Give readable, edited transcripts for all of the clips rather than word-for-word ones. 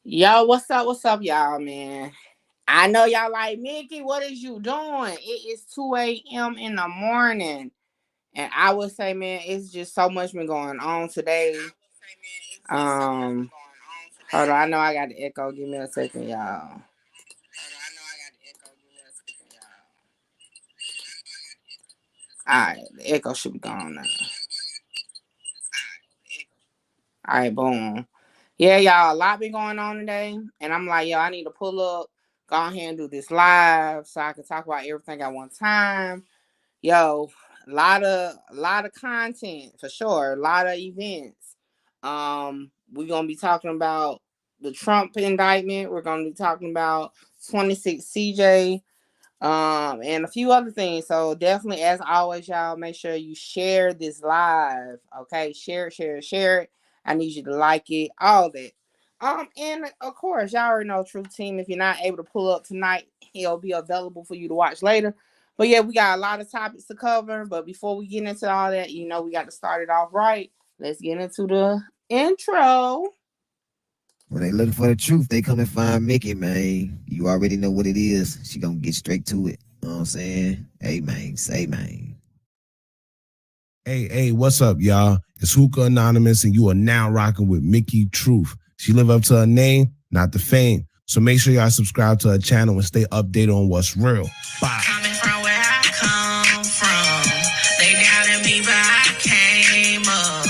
Yo, what's up, y'all, man? I know y'all like, Mickey, what is you doing? It is 2 a.m. in the morning. And I would say, man, it's just so much been going on today. Hold on, I know I got the echo. Give me a second, y'all. Alright, the echo should be gone now. Alright, boom. Yeah, y'all, a lot been going on today. And I'm like, yo, I need to pull up, go ahead and do this live so I can talk about everything at one time. Yo, a lot of content for sure, a lot of events. We're gonna be talking about the Trump indictment. We're gonna be talking about 26CeeJay, and a few other things. So definitely, as always, y'all, make sure you share this live. Okay, share it. I need you to like it, all that. And of course, y'all already know Truth Team. If you're not able to pull up tonight, he'll be available for you to watch later. But yeah, we got a lot of topics to cover. But before we get into all that, we got to start it off right. Let's get into the intro. When they looking for the truth, they come and find Mickey, man. You already know what it is. She gonna get straight to it. You know what I'm saying? Hey, man. Say, man. Hey, what's up, y'all? It's Hookah Anonymous, and you are now rocking with Mickey Truth. She live up to her name, not the fame. So make sure y'all subscribe to her channel and stay updated on what's real. Bye. Coming from where I come from, they doubted me, but I came up.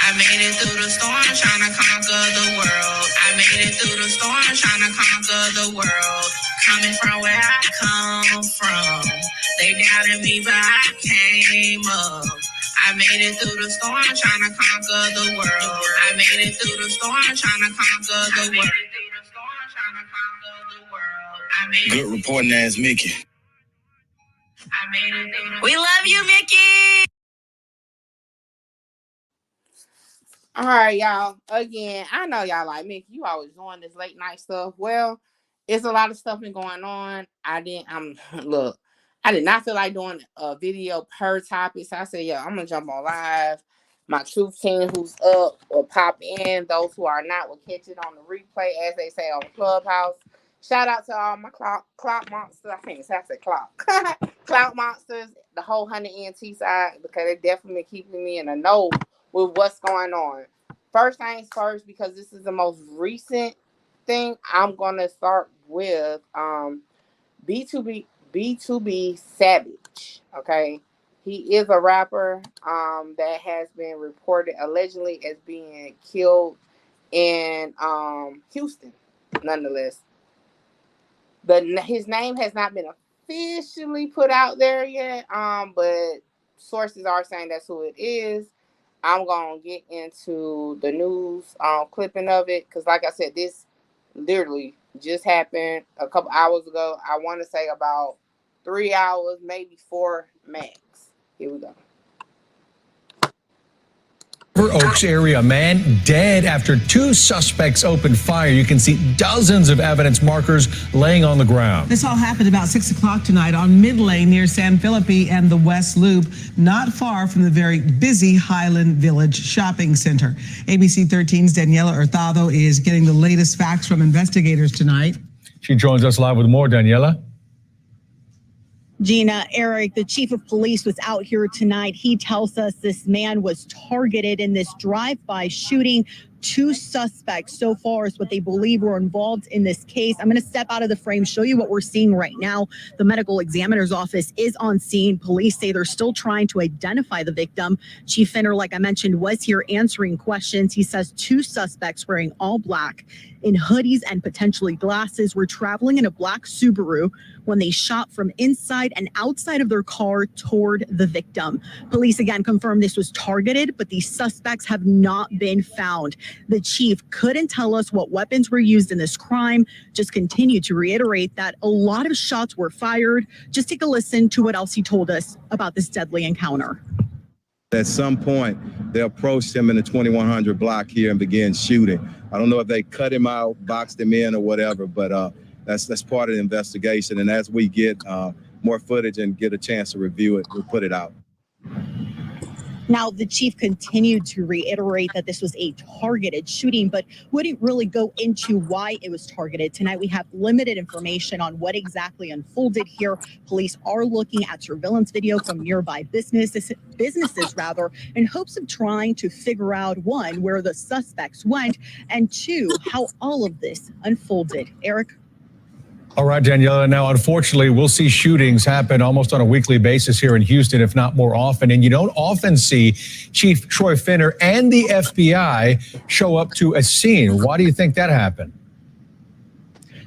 I made it through the storm, trying to conquer the world. I made it through the storm, trying to conquer the world. Coming from where I come from, they doubted me, but I came up. I made it through the storm, trying to conquer the world. I made it through the storm, trying to conquer the world. Good reporting ass Mickey. We love you, Mickey. All right, y'all. Again, I know y'all like Mickey. You always doing this late night stuff. Well, it's a lot of stuff been going on. Look, I did not feel like doing a video per topic. So I said, yo, I'm gonna jump on live. My truth team who's up will pop in. Those who are not will catch it on the replay, as they say on Clubhouse. Shout out to all my clout monsters. I think it's clout. Clout monsters, the whole 100 NT side, because they definitely keeping me in the know with what's going on. First things first, because this is the most recent thing, I'm gonna start with B2B Savage. Okay, he is a rapper that has been reported allegedly as being killed in Houston. Nonetheless, his name has not been officially put out there yet. But sources are saying that's who it is. I'm gonna get into the news clipping of it because, like I said, this literally just happened a couple hours ago. I want to say about 3 hours, maybe 4 max. Here we go. Oaks area, man dead after 2 suspects opened fire. You can see dozens of evidence markers laying on the ground. This all happened about 6 o'clock tonight on Mid Lane near San Felipe and the West Loop, not far from the very busy Highland Village shopping center. ABC 13's Daniela Hurtado is getting the latest facts from investigators tonight. She joins us live with more. Daniela. Gina, Eric, the chief of police, was out here tonight. He tells us this man was targeted in this drive-by shooting. 2 suspects so far is what they believe were involved in this case. I'm going to step out of the frame, show you what we're seeing right now. The medical examiner's office is on scene. Police say they're still trying to identify the victim. Chief Finner, like I mentioned, was here answering questions. He says 2 suspects wearing all black in hoodies and potentially glasses were traveling in a black Subaru when they shot from inside and outside of their car toward the victim. Police again confirmed this was targeted, but these suspects have not been found. The chief couldn't tell us what weapons were used in this crime, just continued to reiterate that a lot of shots were fired. Just take a listen to what else he told us about this deadly encounter. At some point, they approached him in the 2100 block here and began shooting. I don't know if they cut him out, boxed him in or whatever, but that's part of the investigation. And as we get more footage and get a chance to review it, we'll put it out. Now, the chief continued to reiterate that this was a targeted shooting, but wouldn't really go into why it was targeted. Tonight, we have limited information on what exactly unfolded here. Police are looking at surveillance video from nearby businesses in hopes of trying to figure out, one, where the suspects went, and two, how all of this unfolded. Eric? All right, Daniela. Now, unfortunately, we'll see shootings happen almost on a weekly basis here in Houston, if not more often. And you don't often see Chief Troy Finner and the FBI show up to a scene. Why do you think that happened?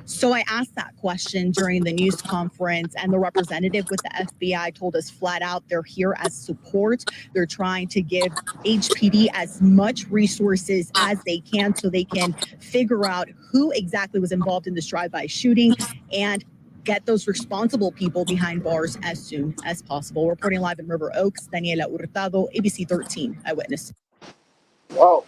So I asked that question during the news conference, and the representative with the FBI told us flat out they're here as support. They're trying to give HPD as much resources as they can so they can figure out who exactly was involved in this drive-by shooting and get those responsible people behind bars as soon as possible. Reporting live in River Oaks, Daniela Hurtado, ABC 13 Eyewitness. Whoa.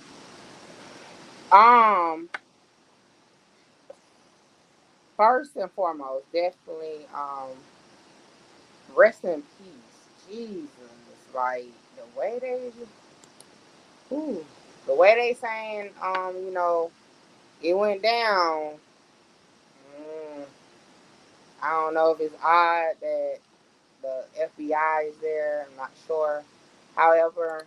First and foremost, definitely, rest in peace. Jesus. Like, the way they the way they saying, it went down. Mm, I don't know if it's odd that the FBI is there. I'm not sure. However,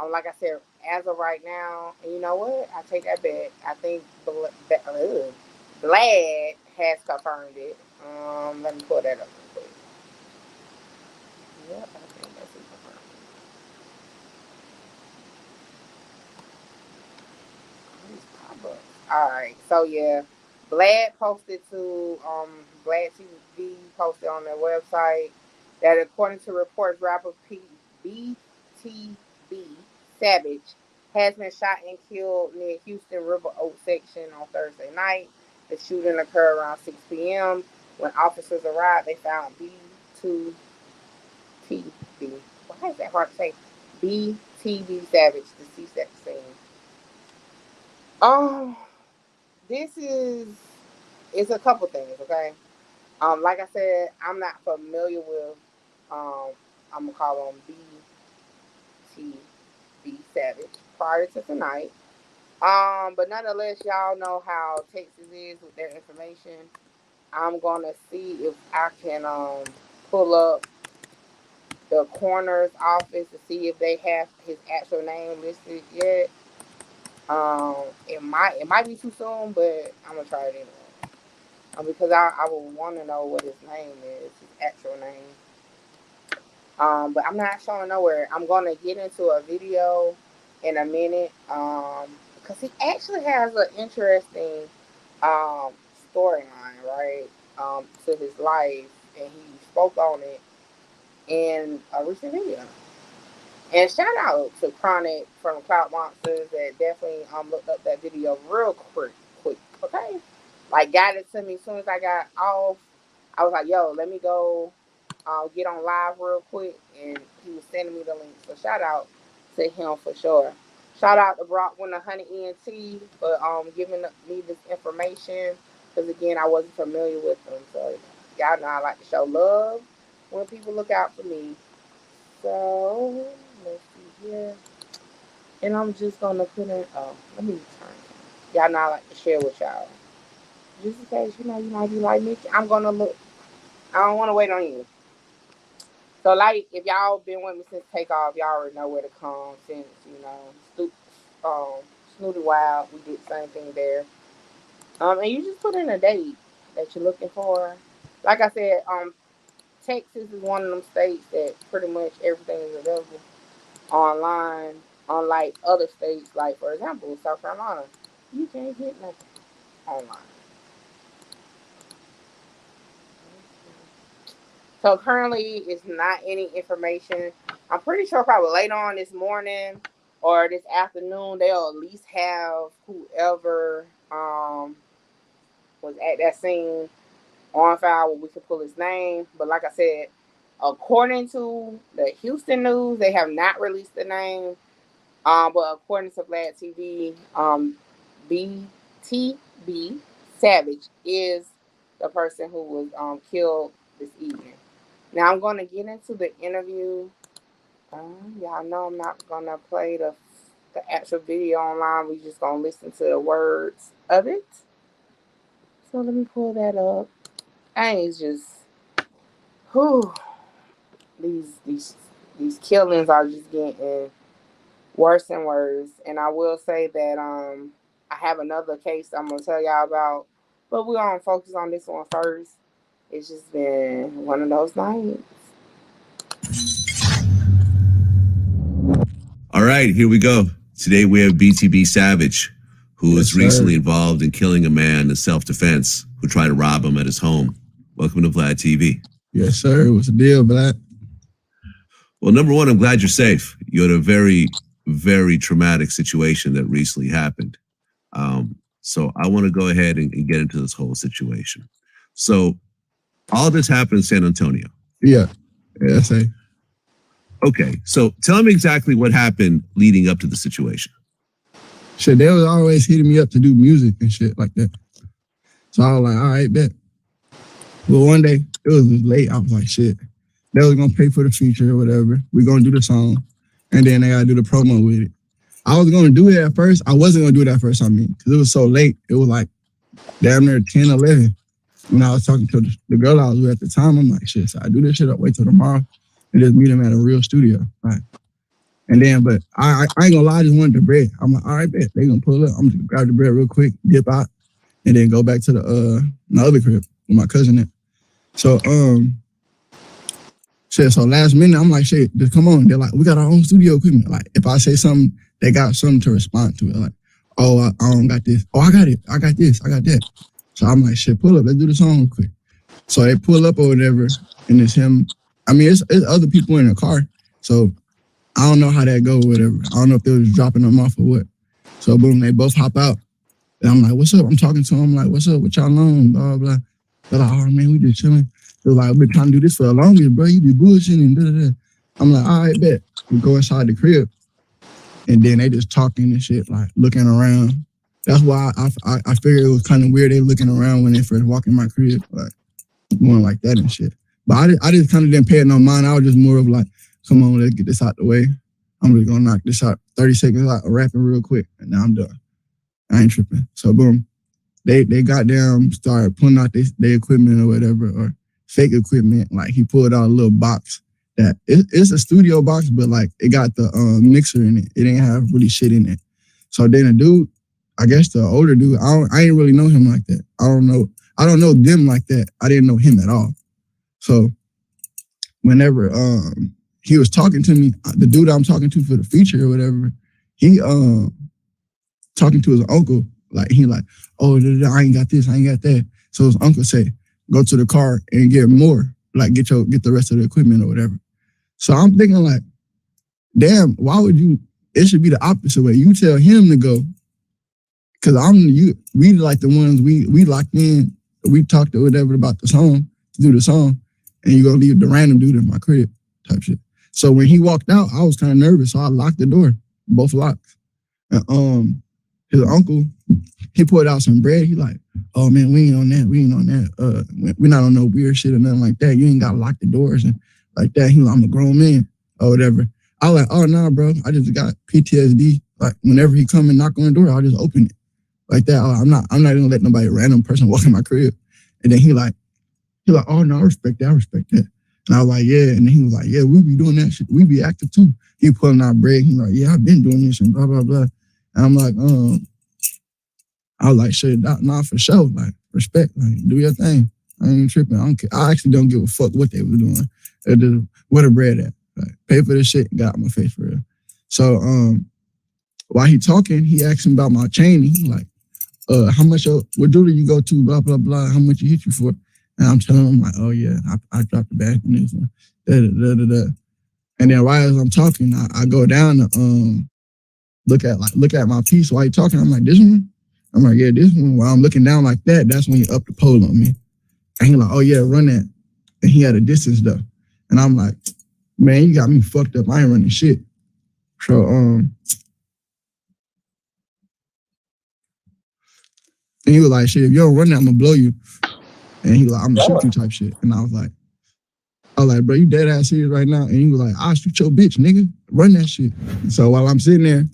like I said, as of right now, and you know what? I take that back. I think Glad has confirmed it. Let me pull that up real quick. Yep, I think that's it confirmed. These pop-ups. All right, so yeah, Glad posted to Glad TV posted on their website that according to reports, rapper BTB Savage has been shot and killed near Houston River Oak section on Thursday night. The shooting occurred around 6 p.m. When officers arrived, they found B2TB. Why is that hard to say? BTB Savage, deceased at the scene. This is it's a couple things, okay? Like I said, I'm not familiar with I'm gonna call him BTB Savage prior to tonight. But nonetheless, y'all know how Texas is with their information. I'm gonna see if I can pull up the coroner's office to see if they have his actual name listed yet. It might be too soon, but I'm gonna try it anyway. Because I would want to know what his name is, his actual name. But I'm not showing nowhere. I'm gonna get into a video in a minute. Because he actually has an interesting storyline, right? To his life, and he spoke on it in a recent video. And shout out to Chronic from Cloud Monsters that definitely looked up that video real quick, okay? Like got it to me as soon as I got off. I was like, yo, let me go get on live real quick, and he was sending me the link. So shout out to him for sure. Shout out to Brock Winter Honey ENT for giving me this information, because again I wasn't familiar with them. So y'all know I like to show love when people look out for me. So let's see here, and I'm just gonna put in. Oh, let me turn. Y'all know I like to share with y'all, just in case you might be like me. I'm gonna look. I don't want to wait on you. So, like, if y'all been with me since takeoff, y'all already know where to come. Since Snooty Wild, we did the same thing there. And you just put in a date that you're looking for. Like I said, Texas is one of them states that pretty much everything is available online. Unlike other states, like for example, South Carolina, you can't get nothing online. So currently, it's not any information. I'm pretty sure probably later on this morning or this afternoon, they'll at least have whoever was at that scene on file where we can pull his name. But like I said, according to the Houston News, they have not released the name. But according to Vlad TV, BTB Savage is the person who was killed this evening. Now I'm going to get into the interview Y'all know I'm not gonna play the actual video online. We just gonna listen to the words of it. So let me pull that up. And it's just, whew, these killings are just getting worse and worse. And I will say that I have another case I'm gonna tell y'all about, but we're gonna focus on this one first. It's just been one of those nights. All right, here we go. Today we have BTB Savage, who was recently involved in killing a man in self-defense who tried to rob him at his home. Welcome to Vlad TV. Yes, sir. What's the deal, Vlad? Well, number one, I'm glad you're safe. You had a very, very traumatic situation that recently happened. So I want to go ahead and get into this whole situation. So all this happened in San Antonio. Yeah, I say. Okay, so tell me exactly what happened leading up to the situation. Shit, they was always hitting me up to do music and shit like that. So I was like, all right, bet. Well, one day, it was late. I was like, shit, they was going to pay for the feature or whatever. We're going to do the song. And then they got to do the promo with it. I was going to do it at first. I wasn't going to do it at first, because it was so late. It was like damn near 10, 11. When I was talking to the girl I was with at the time, I'm like, shit, so I do this shit up, wait till tomorrow, and just meet them at a real studio. Right. And then, but I ain't gonna lie, I just wanted the bread. I'm like, all right, bet. They gonna pull up. I'm gonna grab the bread real quick, dip out, and then go back to the my other crib with my cousin at. So, shit, so last minute, I'm like, shit, just come on. They're like, we got our own studio equipment. Like, if I say something, they got something to respond to it. Like, oh, I don't got this. Oh, I got it. I got this. I got that. So I'm like, shit, pull up. Let's do the song real quick. So they pull up or whatever, and it's him. I mean, it's other people in the car. So I don't know how that go or whatever. I don't know if they was dropping them off or what. So boom, they both hop out. And I'm like, what's up? I'm talking to them. I'm like, what's up? What y'all on? Blah, blah. They're like, oh, man, we just chilling. They're like, I've been trying to do this for the longest, bro. You be bullshitting and da-da-da. I'm like, all right, bet. We go inside the crib. And then they just talking and shit, like looking around. That's why I figured it was kind of weird they looking around when they first walk in my crib, like going like that and shit. But I just kind of didn't pay it no mind. I was just more of like, come on, let's get this out the way. I'm just gonna knock this out 30 seconds out, rapping real quick, and now I'm done. I ain't tripping. So boom, they goddamn started pulling out their equipment or whatever, or fake equipment. Like he pulled out a little box that it's a studio box, but like it got the mixer in it. It didn't have really shit in it. So then the dude, I guess the older dude, I didn't really know him like that. I don't know them like that. I didn't know him at all. So whenever he was talking to me, the dude I'm talking to for the feature or whatever, he talking to his uncle, like he like, oh, I ain't got this, I ain't got that. So his uncle said, go to the car and get more, like get the rest of the equipment or whatever. So I'm thinking like, damn, why would you? It should be the opposite way. You tell him to go. Cause we like the ones we locked in, we talked or whatever about the song, to do the song, and you gonna leave the random dude in my crib type shit. So when he walked out, I was kind of nervous, so I locked the door, both locks. And his uncle, he pulled out some bread. He like, oh man, we ain't on that. We're not on no weird shit or nothing like that. You ain't gotta lock the doors and like that. He like, I'm a grown man or whatever. I was like, oh nah, bro, I just got PTSD. Like whenever he come and knock on the door, I'll just open it. Like that, I'm not gonna let nobody random person walk in my crib. And then he like, oh no, I respect that. And I was like, yeah. And then he was like, yeah, we be doing that shit. We be active too. He pulling out bread. He's like, yeah, I've been doing this and blah blah blah. And I'm like, I was like, shit, nah, for sure. Like, respect, like, do your thing. I ain't tripping. I don't care. I actually don't give a fuck what they were doing. Just, where the bread at? Like, pay for this shit and got out my face for real. So while he talking, he asked him about my chain. He like, how much, what jewelry you go to, blah, blah, blah, how much he hit you for? And I'm telling him, like, oh yeah, I dropped the bag from this one. And then right as I'm talking, I go down to look at my piece while he talking. I'm like, this one? I'm like, yeah, this one. While I'm looking down like that, that's when he upped the pole on me. And he like, oh yeah, run that. And he had a distance though. And I'm like, man, you got me fucked up. I ain't running shit. So and he was like, shit, if you don't run that, I'm gonna blow you. And he like, I'm gonna shoot you type shit. And I was like, I was like, bro, you dead ass serious right now? And he was like, I'll shoot your bitch, nigga. Run that shit. So while I'm sitting there,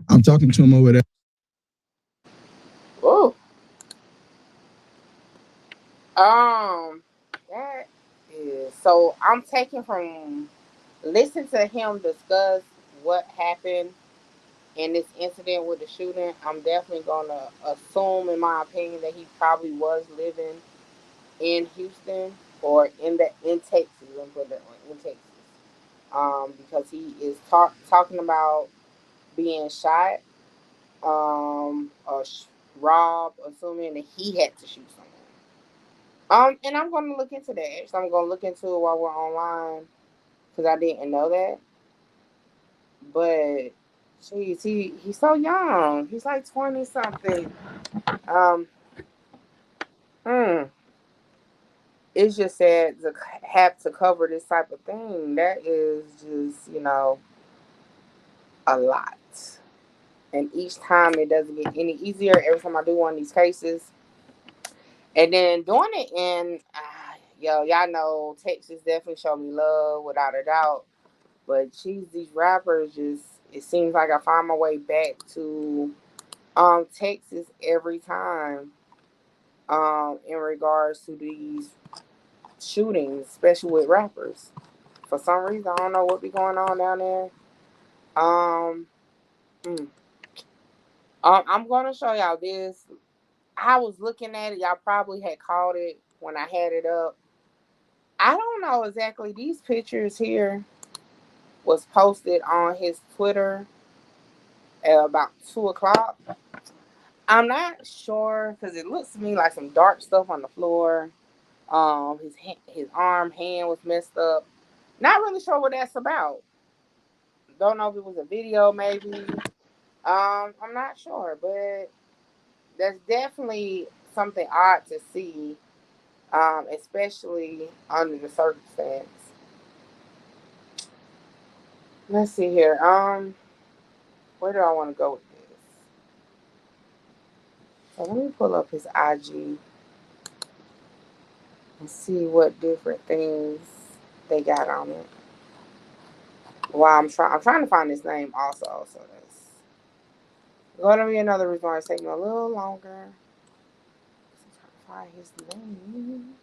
I'm talking to him over there. Oh. That is so. I'm taking from listen to him discuss what happened in this incident with the shooting. I'm definitely gonna assume, in my opinion, that he probably was living in Houston or in Texas. Let me put that one in Texas. Because he is talking about being shot, or robbed, assuming that he had to shoot someone. And I'm gonna look into that. So I'm gonna look into it while we're online because I didn't know that. But jeez, he's so young. He's like 20 something. Um, mm, it's just sad to have to cover this type of thing. That is just a lot. And each time it doesn't get any easier. Every time I do one of these cases, and then doing it in, y'all know Texas definitely showed me love without a doubt. But geez, these rappers just, it seems like I find my way back to Texas every time in regards to these shootings, especially with rappers. For some reason, I don't know what be going on down there. Um, mm. I'm gonna show y'all this. I was looking at it. Y'all probably had caught it when I had it up. I don't know exactly. These pictures here was posted on his Twitter at about 2 o'clock. I'm not sure because it looks to me like some dark stuff on the floor. His hand was messed up. Not really sure what that's about. Don't know if it was a video, maybe. I'm not sure, but that's definitely something odd to see, especially under the circumstance. Let's see here. Where do I want to go with this? So let me pull up his IG and see what different things they got on it. While I'm trying to find his name also, so that's going to be another reason why it's taking a little longer. I'm trying to find his name,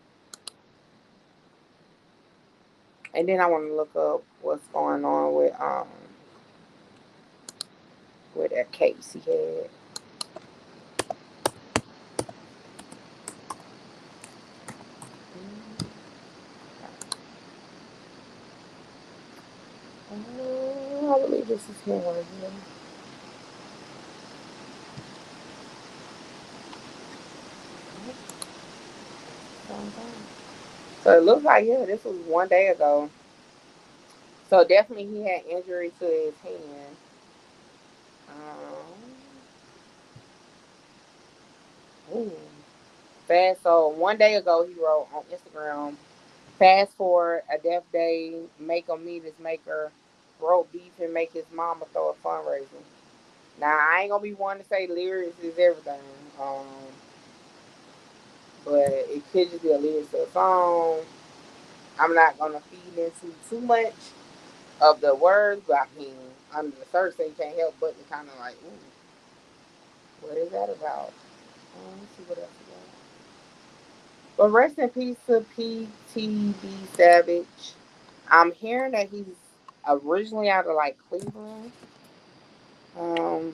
and then I want to look up what's going on with that case he had. I believe this is him right here. So it looks like, yeah, this was 1 day ago. So definitely he had injury to his hand. Ooh. Fast. So 1 day ago he wrote on Instagram, fast forward a death day, make him meet his maker, broke beef and make his mama throw a fundraiser. Now I ain't gonna be one to say lyrics is everything. Um, but it could just be a lyrics to a song. I'm not gonna feed into too much of the words, but I mean, under the surface, you can't help but to kind of like, ooh, what is that about? Let's see what else we got. But rest in peace to PTB Savage. I'm hearing that he's originally out of like Cleveland. Um,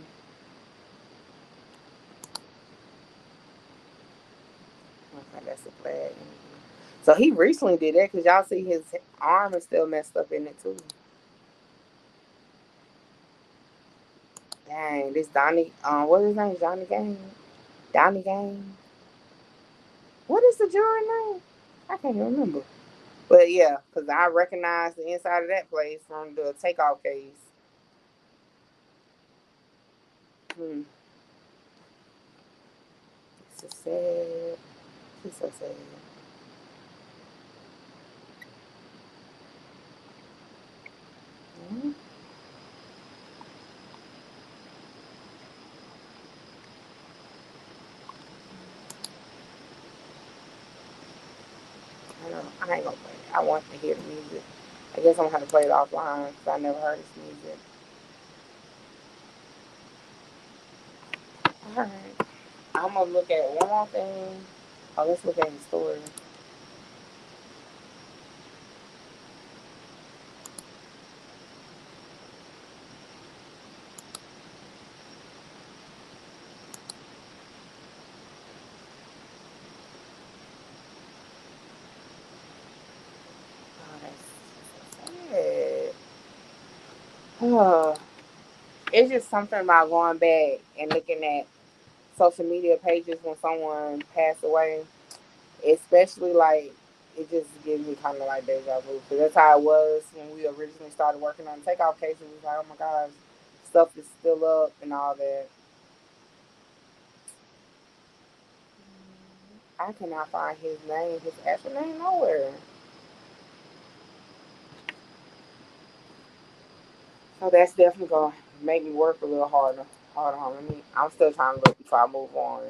okay, that's a flag. So he recently did that because y'all see his arm is still messed up in it too. Dang, this Donnie, what is his name? Johnny Gang? Donnie Gang? What is the jury name? I can't even remember. But yeah, because I recognize the inside of that place from the takeoff case. Hmm. It's so sad. It's so sad. Hmm. I don't know. I ain't gonna play it. I want to hear the music. I guess I'm gonna have to play it offline because I never heard his music. Alright. I'm gonna look at one more thing. Oh, let's look at his story. Oh, that's sad. Oh, it's just something about going back and looking at social media pages when someone passed away, especially like it just gives me kind of like deja vu because that's how it was when we originally started working on the takeoff cases. It was like, oh my gosh, stuff is still up and all that. I cannot find his name, his actual name nowhere. So that's definitely gonna make me work a little harder. Hold on, let me. I'm still trying to look before I move on.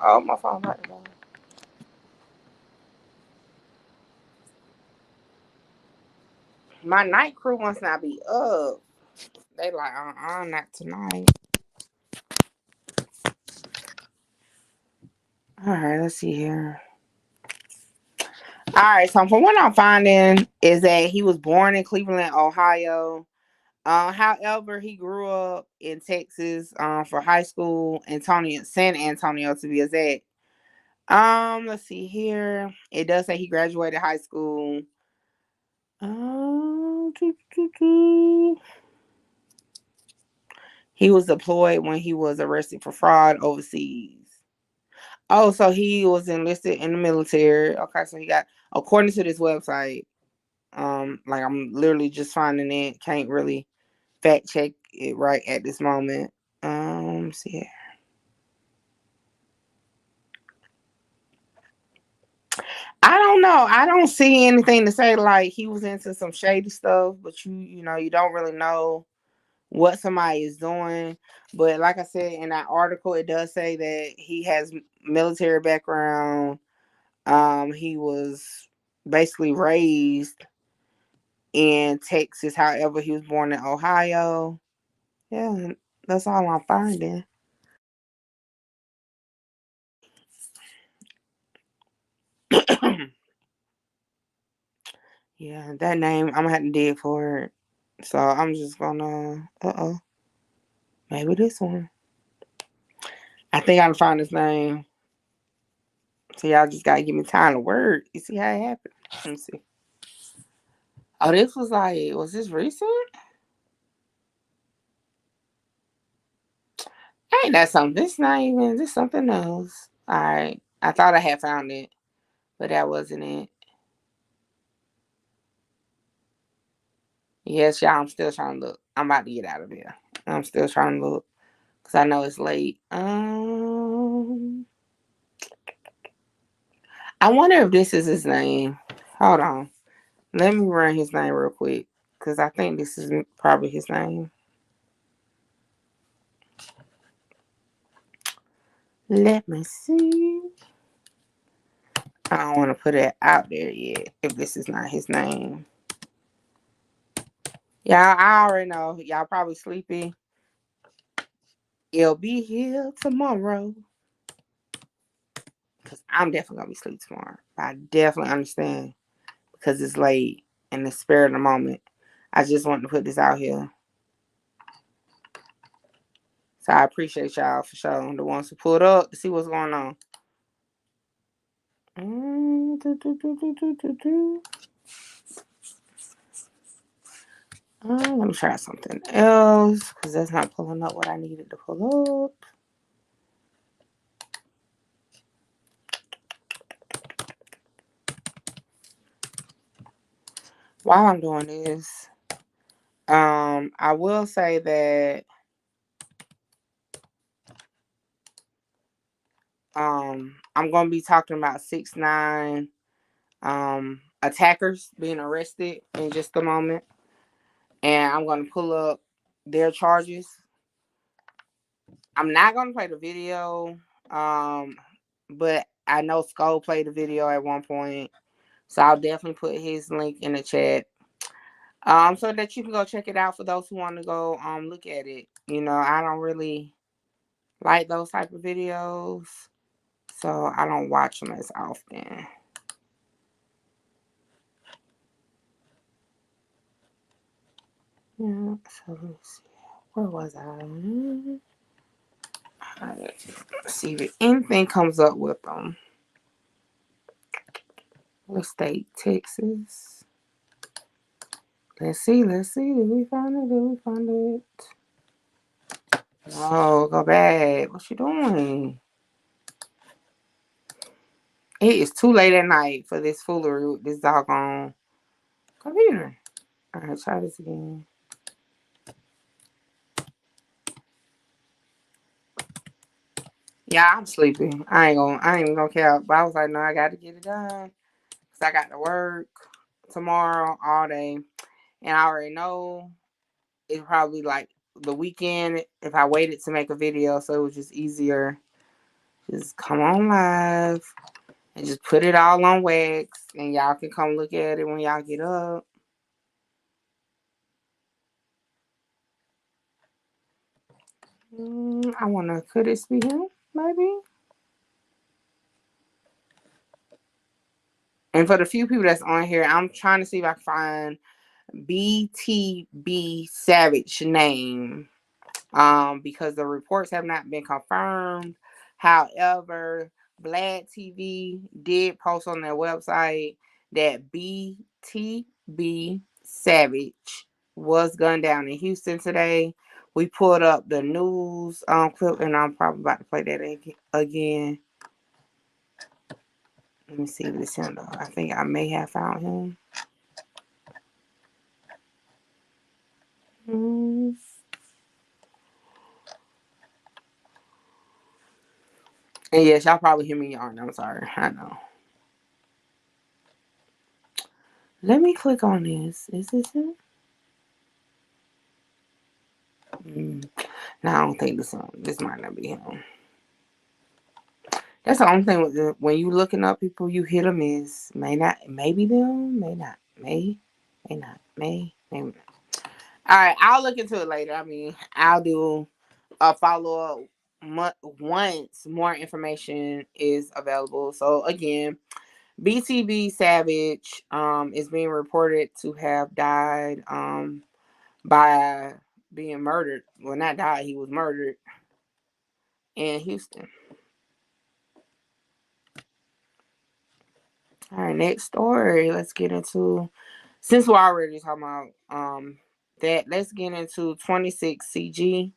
Oh, my phone about to die. My night crew must not be up. They like, not tonight. All right, let's see here. All right, so from what I'm finding is that he was born in Cleveland, Ohio. However, he grew up in Texas for high school, San Antonio to be exact. Let's see here. It does say he graduated high school. He was deployed when he was arrested for fraud overseas. Oh, so he was enlisted in the military. Okay, so he got, according to this website, like I'm literally just finding it. Can't really fact check it right at this moment. See here. I don't know. I don't see anything to say like he was into some shady stuff, but you know, you don't really know what somebody is doing. But like I said in that article, it does say that he has military background. He was basically raised in Texas. However, he was born in Ohio. Yeah, that's all I'm finding. Yeah, that name I'm gonna have to dig for it. So I'm just gonna maybe this one. I think I can find his name. So y'all just gotta give me time to work. You see how it happened? Let me see. Oh, this was like, was this recent? Ain't that something? This not even, this something else. Alright. I thought I had found it, but that wasn't it. Yes, y'all, I'm still trying to look. I'm about to get out of here. I'm still trying to look. Because I know it's late. I wonder if this is his name. Hold on. Let me run his name real quick. Because I think this is probably his name. Let me see. I don't want to put it out there yet if this is not his name. Y'all, I already know. Y'all probably sleepy. He'll be here tomorrow. Because I'm definitely going to be asleep tomorrow. I definitely understand. Because it's late and the spare of the moment. I just wanted to put this out here. So I appreciate y'all for showing the ones who pulled up to see what's going on. Let me try something else because that's not pulling up what I needed to pull up. While I'm doing this, I will say that I'm gonna be talking about 6ix9ine attackers being arrested in just a moment, and I'm gonna pull up their charges. I'm not gonna play the video, but I know Skull played the video at one point, so I'll definitely put his link in the chat, so that you can go check it out for those who want to go look at it. You know, I don't really like those type of videos, so I don't watch them as often. Yeah, so let's see. Where was I? Let's see if anything comes up with them. What state? Texas. Let's see. Did we find it? Oh, go back. What you doing? It is too late at night for this foolery with this doggone computer. All right, try this again. Yeah, I'm sleepy. I ain't even gonna care. But I was like, no, I got to get it done. Because I got to work tomorrow all day. And I already know it's probably like the weekend if I waited to make a video. So it was just easier. Just come on live and just put it all on wax. And y'all can come look at it when y'all get up. I wonder, could it be him? Maybe. And for the few people that's on here, I'm trying to see if I can find BTB Savage name, because the reports have not been confirmed. However, Vlad TV did post on their website that BTB Savage was gunned down in Houston today. We pulled up the news clip, and I'm probably about to play that again. Let me see if it's him though. I think I may have found him. And yes, y'all probably hear me yarn. I'm sorry. I know. Let me click on this. Is this him? No, I don't think this might not be him. That's the only thing with when you looking up people, you hit or miss. May not, maybe them, may not, may not. All right, I'll look into it later. I mean, I'll do a follow up once more information is available. So again, BTB Savage is being reported to have died by being murdered. Well, not died, he was murdered in Houston. All right, next story. Let's get into, since we're already talking about that, let's get into 26CeeJay.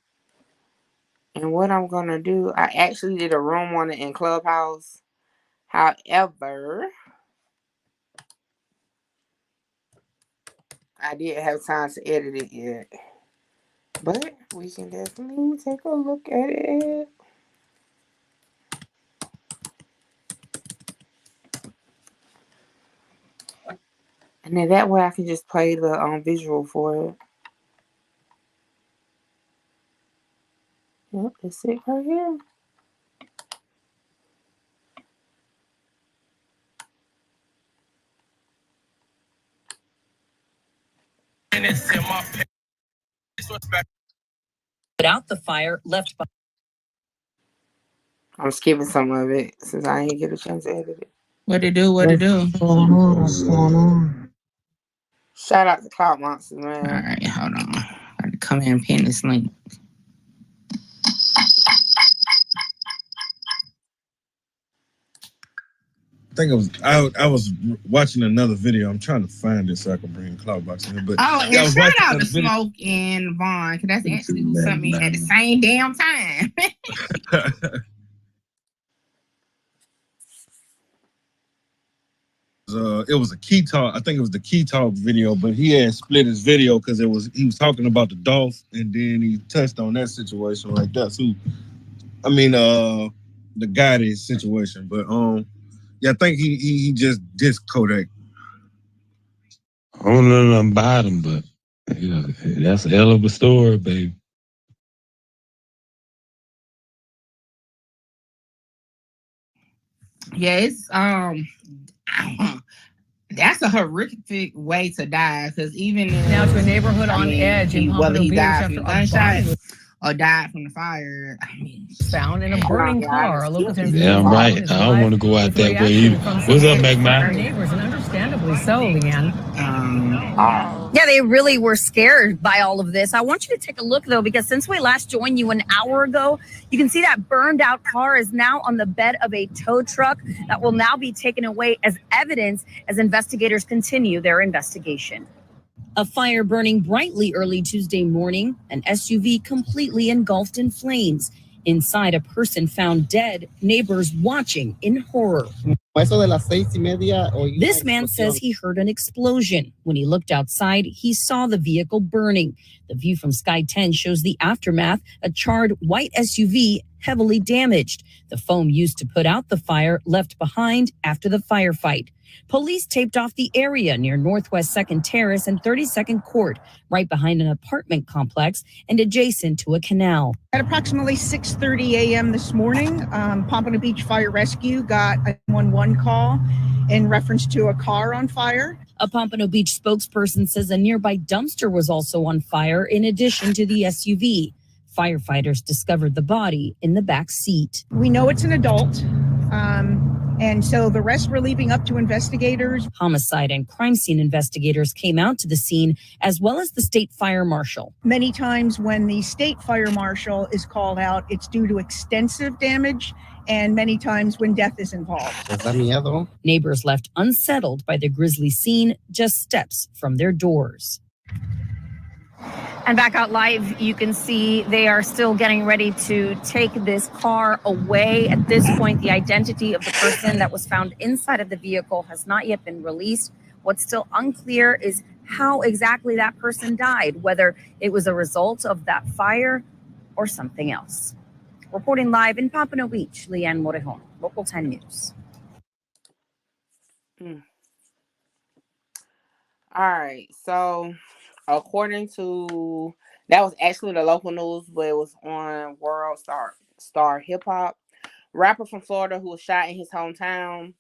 And what I'm gonna do, I actually did a room on it in Clubhouse. However, I didn't have time to edit it yet. But we can definitely take a look at it. And then that way I can just play the visual for it. Yep, it's it right here. Without the fire left by. I'm skipping some of it since I didn't get a chance to edit it. What it do? What's going on? Shout out to Cloud Monsters, man. All right, hold on. I gotta come in and pin this link. I think I was watching another video. I'm trying to find it so I can bring Cloudbox in. But and shout out to Smoke and Vaughn, because that's actually who sent me at the same damn time. It was a Key Talk. I think it was the Key Talk video, but he had split his video because he was talking about the Dolph, and then he touched on that situation like that. So, I mean, the Gotti situation, but yeah, I think he just dissed Kodak. I don't know nothing about him, but Yeah, that's a hell of a story, baby. Yeah, it's that's a horrific way to die. Because even if, now to a neighborhood on Edge in whether Pompano he Beach died after from a body gunshot was or died from the fire, I mean, found in a hold on, burning y'all, I car. just A local killed 10 this News Damn motherfucker. right. is I don't live want to go out with that way reaction either. from What's up, some McMahon? neighbors, and understandably so, Leanne. Yeah, they really were scared by all of this. I want you to take a look, though, because since we last joined you an hour ago, you can see that burned out car is now on the bed of a tow truck that will now be taken away as evidence as investigators continue their investigation. A fire burning brightly early Tuesday morning, an SUV completely engulfed in flames. Inside, a person found dead, neighbors watching in horror. This man says he heard an explosion. When he looked outside, he saw the vehicle burning. The view from Sky 10 shows the aftermath, a charred white SUV heavily damaged. The foam used to put out the fire left behind after the firefight. Police taped off the area near Northwest 2nd Terrace and 32nd Court, right behind an apartment complex and adjacent to a canal. At approximately 6:30 a.m. this morning, Pompano Beach Fire Rescue got a 911 call in reference to a car on fire. A Pompano Beach spokesperson says a nearby dumpster was also on fire in addition to the SUV. Firefighters discovered the body in the back seat. We know it's an adult, and so the rest we're leaving up to investigators. Homicide and crime scene investigators came out to the scene, as well as the state fire marshal. Many times when the state fire marshal is called out, it's due to extensive damage, and many times when death is involved. Neighbors left unsettled by the grisly scene just steps from their doors. And back out live, you can see they are still getting ready to take this car away. At this point, the identity of the person that was found inside of the vehicle has not yet been released. What's still unclear is how exactly that person died, whether it was a result of that fire or something else. Reporting live in Pompano Beach, Leanne Morejon, Local 10 News. All right, so according to, that was actually the local news, but it was on World Star Hip Hop. Rapper from Florida who was shot in his hometown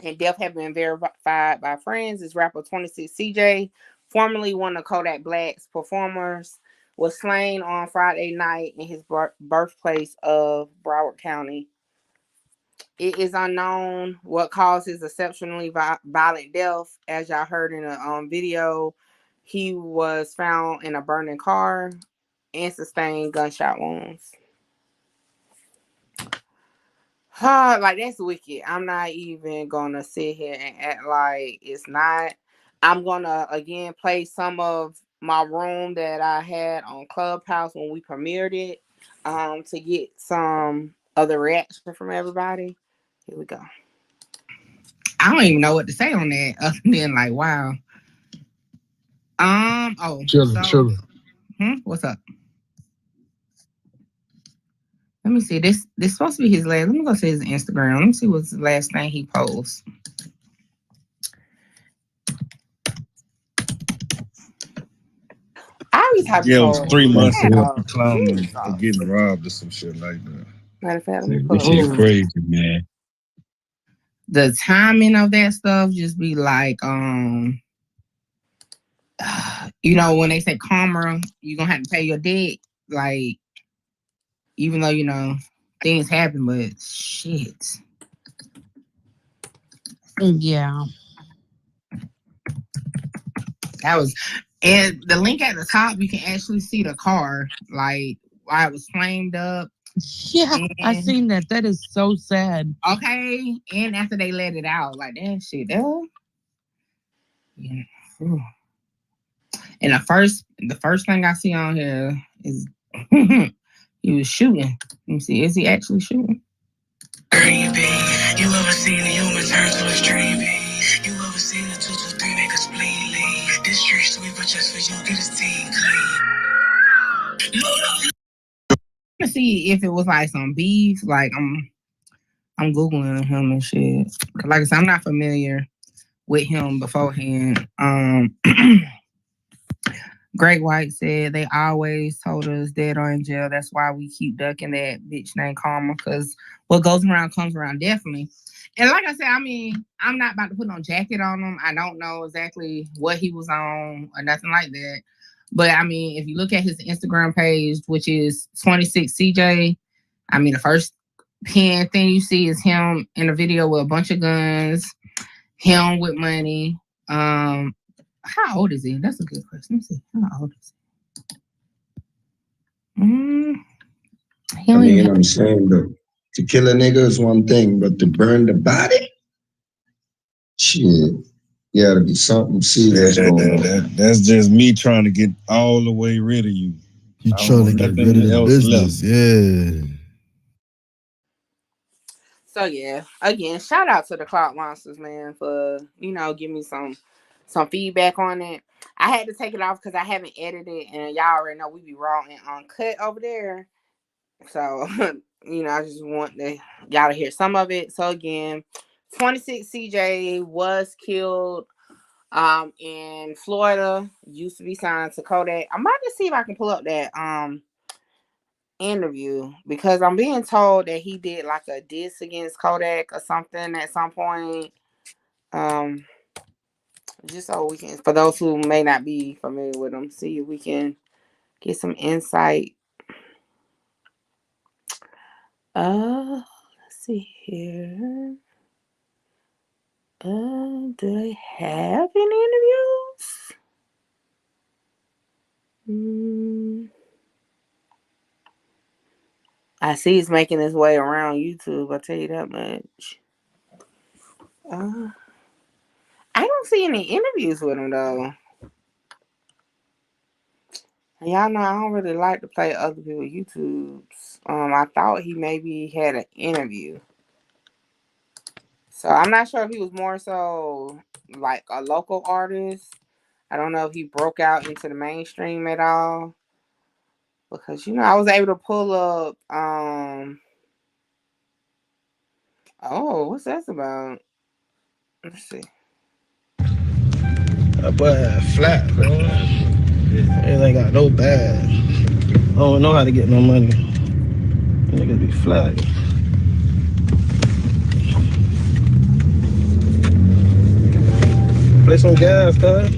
and death have been verified by friends is rapper 26CeeJay, formerly one of Kodak Black's performers, was slain on Friday night in his birthplace of Broward County. It is unknown what caused his exceptionally violent death. As y'all heard in a video, he was found in a burning car and sustained gunshot wounds. Like, that's wicked. I'm not even gonna sit here and act like it's not. I'm gonna again play some of my room that I had on Clubhouse when we premiered it, to get some other reaction from everybody. Here we go. I don't even know what to say on that other than like, wow. Children. What's up? Let me see. This supposed to be his last. Let me go to his Instagram. Let me see what's the last thing he posts. I always have it was 3 months ago. Yeah. Clown for getting robbed or some shit like that. Matter of fact, let me This shit crazy, man. The timing of that stuff just be like, you know, when they say karma, you're gonna have to pay your debt. Like, even though, you know, things happen, but shit. Yeah. That was, and the link at the top, you can actually see the car, like, why it was flamed up. Yeah, I seen that. That is so sad. Okay, and after they let it out, like, that shit, that, yeah. Whew. And the first thing I see on here is he was shooting. Let me see, is he actually shooting? Green bean. You ever seen a human turn to a stream bean? You ever seen a 223 make a spleen lean? This street sweeper just for you, get his team clean. Load up. To see if it was like some beef. Like, I'm Googling him and shit. Like I said, I'm not familiar with him beforehand. Great White said they always told us dead or in jail. That's why we keep ducking that bitch named Karma, because what goes around comes around, definitely. And like I said, I mean, I'm not about to put no jacket on him. I don't know exactly what he was on or nothing like that. But I mean, if you look at his Instagram page, which is 26CeeJay, I mean, the first pin thing you see is him in a video with a bunch of guns, him with money. How old is he? That's a good question. Let me see. How old is he? I mean, I'm saying that to kill a nigga is one thing, but to burn the body, shit, gotta be something serious going on. That's just me trying to get all the way rid of you. You trying to get rid of the business, yeah. So yeah, again, shout out to the Cloud Monsters, man, for giving me some feedback on it. I had to take it off because I haven't edited, and y'all already know we be raw and uncut over there. So I just want y'all to hear some of it. So again, 26CeeJay was killed in Florida. Used to be signed to Kodak. I'm about to see if I can pull up that interview, because I'm being told that he did like a diss against Kodak or something at some point. Just so we can, for those who may not be familiar with him, see if we can get some insight. Let's see here. Do they have any interviews? I see he's making his way around YouTube, I'll tell you that much. I don't see any interviews with him, though. Y'all know I don't really like to play other people's YouTubes. I thought he maybe had an interview. So I'm not sure if he was more so like a local artist. I don't know if he broke out into the mainstream at all. Because, I was able to pull up, oh, what's that about? Let's see. That boy had flat, bro. It ain't got no bag. I don't know how to get no money. Niggas be flat. Play some gas, cuz.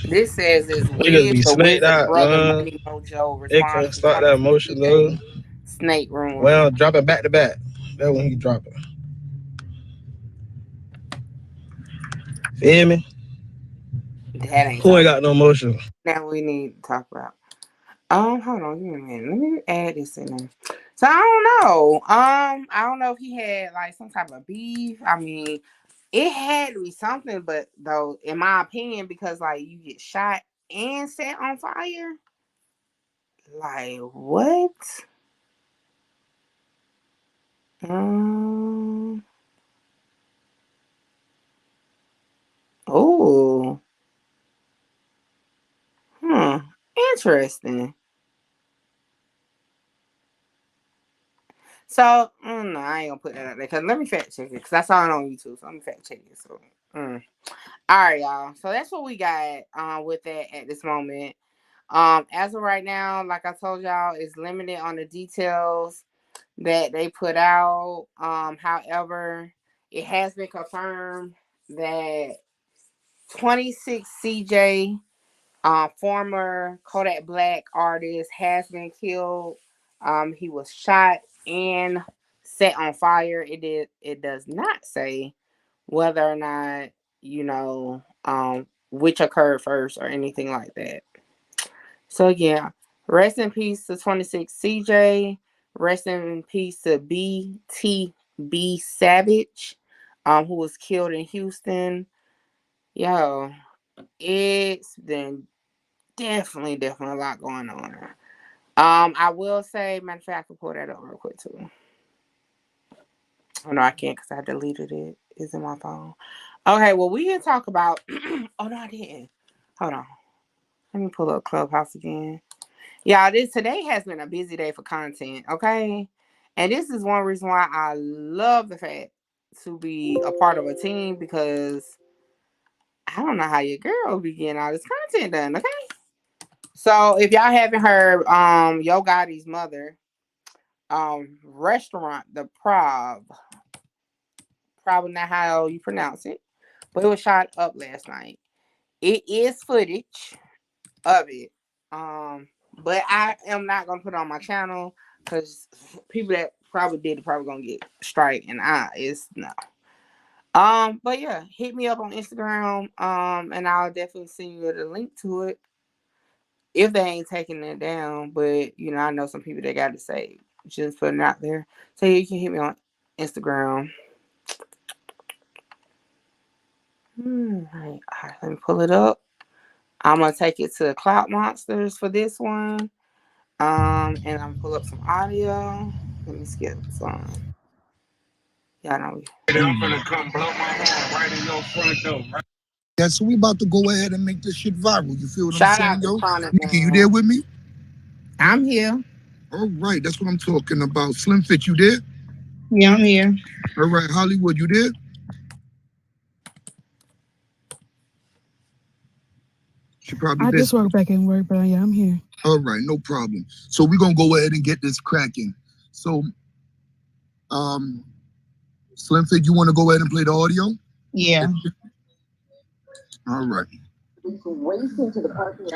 This says it's Niggas be Wiz, the snaked Wizard's out, brother, man. Money Mojo, They can't responds to start that motion, though. Snake Room. Well, drop it back to back. That's when he drop it. Feel me? That ain't Who ain't got no motion? That we need to talk about. Hold on, give me a minute. Let me add this in there. So I don't know. I don't know if he had like some type of beef. I mean, it had to be something, but though, in my opinion, because like you get shot and set on fire. Like what? Oh. Interesting. So, no, I ain't gonna put that out there. Cause let me fact check it. Because I saw it on YouTube. So let me fact check it. So, all right, y'all. So that's what we got with that at this moment. As of right now, like I told y'all, it's limited on the details that they put out. However, it has been confirmed that 26CeeJay, former Kodak Black artist, has been killed. He was shot and set on fire. It does not say whether or not, which occurred first or anything like that. So yeah, rest in peace to 26CeeJay. Rest in peace to BTB Savage, who was killed in Houston. Yo, it's been definitely a lot going on. I will say, matter of fact, I can pull that up real quick too. Oh no, I can't because I deleted it. It's in my phone. Okay, well, we can talk about oh no, I didn't. Hold on. Let me pull up Clubhouse again. Y'all, today has been a busy day for content, okay? And this is one reason why I love the fact to be a part of a team because I don't know how your girl be getting all this content done, okay? So if y'all haven't heard, Yo Gotti's mother, restaurant, the probably not how you pronounce it, but it was shot up last night. It is footage of it. But I am not gonna put it on my channel because people that probably did it probably gonna get strike, and it's no. But yeah, hit me up on Instagram. And I'll definitely send you the link to it if they ain't taking it down. But you know, I know some people that got to say just putting it out there. So you can hit me on Instagram. All right, let me pull it up. I'm gonna take it to Cloud Monsters for this one. And I'm gonna pull up some audio. Let me skip some. Y'all know. I'm gonna come blow my horn right in your front door. Right? Yeah, so we about to go ahead and make this shit viral. You feel what Shout I'm out saying, to yo? Chronic, Nikki, you man. there with me? I'm here. All right, that's what I'm talking about. Slim Fit, you there? Yeah, I'm here. All right, Hollywood, you there? She probably I busy. just woke back in work, but yeah, I'm here. All right, no problem. So we're gonna go ahead and get this cracking. So, Slim Fit, you want to go ahead and play the audio? Yeah. All right.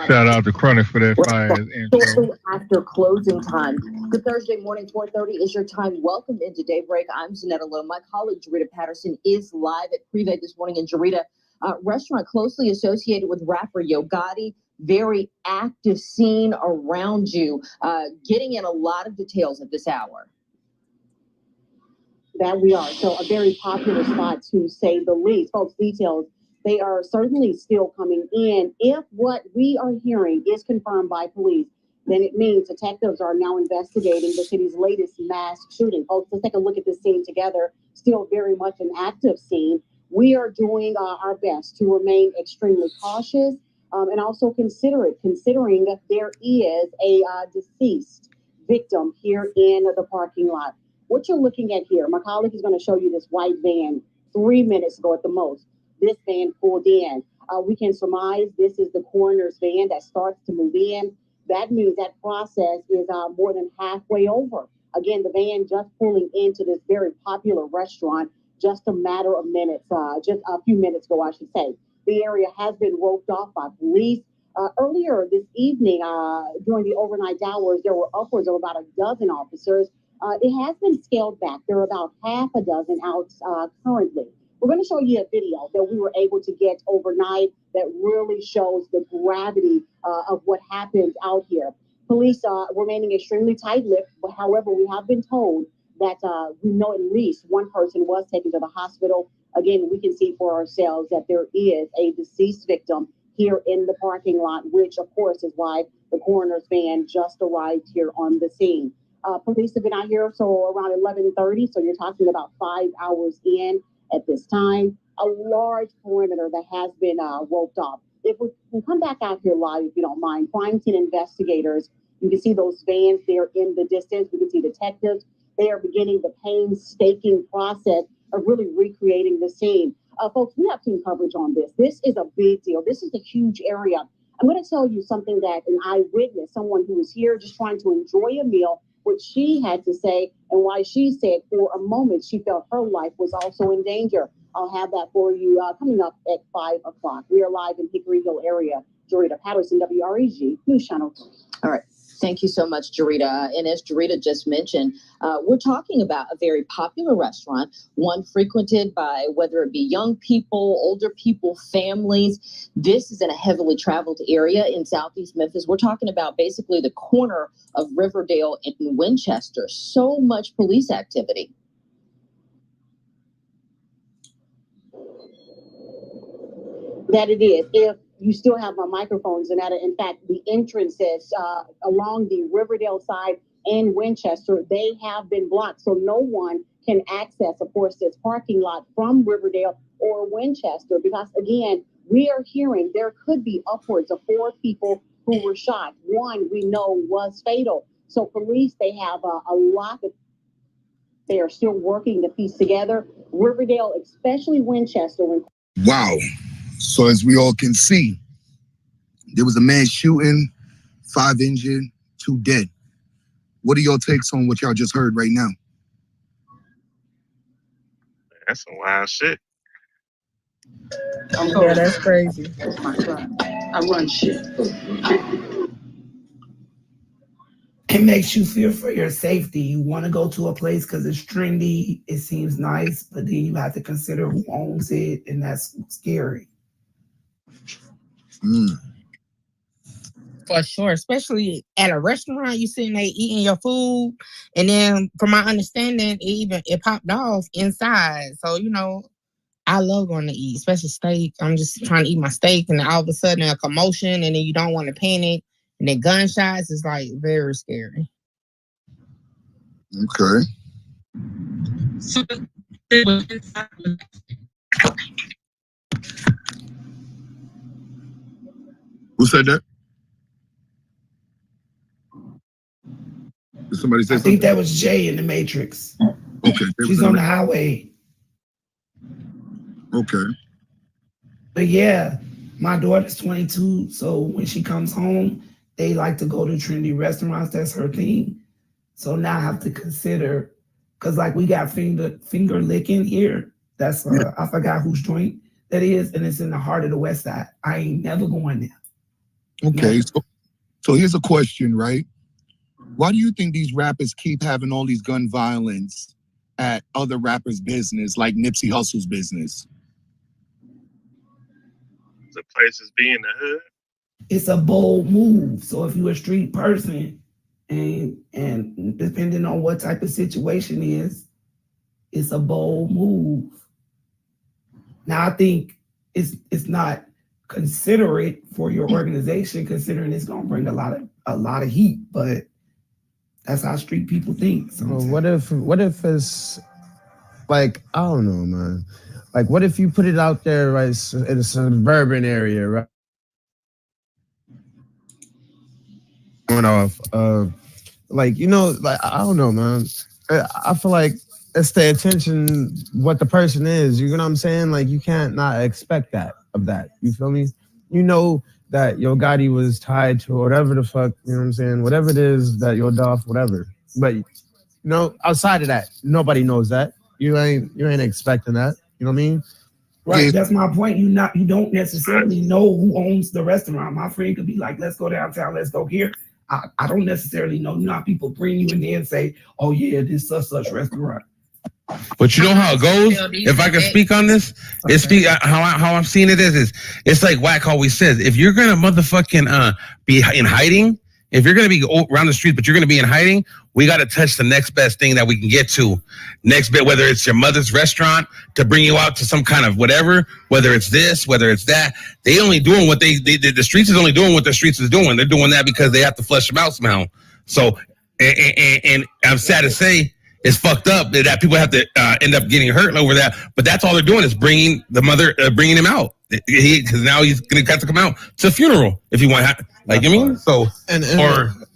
Shout out to Chronic for that fire intro. Shortly after closing time. Good Thursday morning, 4:30 is your time. Welcome into Daybreak. I'm Zanetta Lowe. My colleague Jarita Patterson is live at Privé this morning. And Jarita, restaurant closely associated with rapper Yo Gotti. Very active scene around you. Getting in a lot of details at this hour. That we are. So a very popular spot to say the least. Folks, details, they are certainly still coming in. If what we are hearing is confirmed by police, then it means detectives are now investigating the city's latest mass shooting. Folks, let's take a look at this scene together. Still very much an active scene. We are doing our best to remain extremely cautious and also considerate, considering that there is a deceased victim here in the parking lot. What you're looking at here, my colleague is going to show you this white van 3 minutes ago at the most. This van pulled in. We can surmise this is the coroner's van that starts to move in. That means that process is more than halfway over. Again, the van just pulling into this very popular restaurant just a matter of minutes, just a few minutes ago, I should say. The area has been roped off by police. Earlier this evening, during the overnight hours, there were upwards of about a dozen officers. It has been scaled back. There are about half a dozen out currently. We're going to show you a video that we were able to get overnight that really shows the gravity of what happened out here. Police are remaining extremely tight-lipped, but however, we have been told that we know at least one person was taken to the hospital. Again, we can see for ourselves that there is a deceased victim here in the parking lot, which of course is why the coroner's van just arrived here on the scene. Police have been out here so around 11:30, so you're talking about 5 hours in at this time. A large perimeter that has been roped off. If we can come back out here live, if you don't mind, crime scene investigators, you can see those vans there in the distance. We can see detectives. They are beginning the painstaking process of really recreating the scene. Folks, we have team coverage on this. This is a big deal. This is a huge area. I'm going to tell you something that an eyewitness, someone who was here just trying to enjoy a meal, what she had to say and why she said for a moment she felt her life was also in danger. I'll have that for you coming up at 5 o'clock. We are live in Hickory Hill area. Jarita Patterson, WREG News Channel. All right. Thank you so much, Jarita. And as Jarita just mentioned, we're talking about a very popular restaurant, one frequented by whether it be young people, older people, families. This is in a heavily traveled area in Southeast Memphis. We're talking about basically the corner of Riverdale and Winchester. So much police activity. That it is. If you still have my microphones, and that, in fact, the entrances along the Riverdale side and Winchester, they have been blocked. So no one can access, of course, this parking lot from Riverdale or Winchester, because, again, we are hearing there could be upwards of 4 people who were shot. One we know was fatal. So police, they have a lot of They are still working to piece together Riverdale, especially Winchester. Wow. So as we all can see, there was a man shooting, 5 injured, 2 dead. What are your takes on what y'all just heard right now? That's some wild shit. Yeah, that's crazy. That's my son. I run shit. It makes you fear for your safety. You want to go to a place because it's trendy, it seems nice, but then you have to consider who owns it, and that's scary. For sure, especially at a restaurant, you sitting there eating your food, and then from my understanding, it popped off inside. So I love going to eat, especially steak. I'm just trying to eat my steak, and then all of a sudden a commotion, and then you don't want to panic, and then gunshots is like very scary. Okay. Who said that? Did somebody say I something? think that was Jay in the Matrix. Okay. She's on the highway. Okay. But yeah, my daughter's 22, so when she comes home, they like to go to trendy restaurants. That's her thing. So now I have to consider, because like we got finger licking here. That's I forgot whose joint that is, and it's in the heart of the West Side. I ain't never going there. Okay. So here's a question, right? Why do you think these rappers keep having all these gun violence at other rappers' business, like Nipsey Hussle's business? The places be in the hood. It's a bold move. So if you're a street person, and depending on what type of situation is, it's a bold move. Now I think it's not considerate for your organization, considering it's gonna bring a lot of heat, but that's how street people think. Well, what if it's like, I don't know, man. Like, what if you put it out there, right, in a suburban area, right? Going off, like, like, I don't know, man. I feel like it's the intention, what the person is. You know what I'm saying? Like, you can't not expect that of that. You feel me? You know that Yo Gotti was tied to whatever the fuck, you know what I'm saying? Whatever it is that Yo Dolph, whatever. But outside of that, nobody knows that. You ain't expecting that. You know what I mean? Right, that's my point. You don't necessarily know who owns the restaurant. My friend could be like, "Let's go downtown, let's go here." I don't necessarily know. You know how people bring you in there and say, "Oh yeah, this such restaurant." But you know how it goes. If I can speak on this, it's how I'm seeing it is it's like Wack always says. If you're gonna motherfucking be in hiding, if you're gonna be around the street, but you're gonna be in hiding, we got to touch the next best thing that we can get to. Next bit, whether it's your mother's restaurant to bring you out to some kind of whatever, whether it's this, whether it's that. They only doing what the streets is only doing what the streets is doing. They're doing that because they have to flush them out somehow. So, and I'm sad to say, it's fucked up that people have to end up getting hurt over that. But that's all they're doing is bringing the mother, bringing him out. Because now he's going to have to come out to a funeral if he want. Like, I mean, so and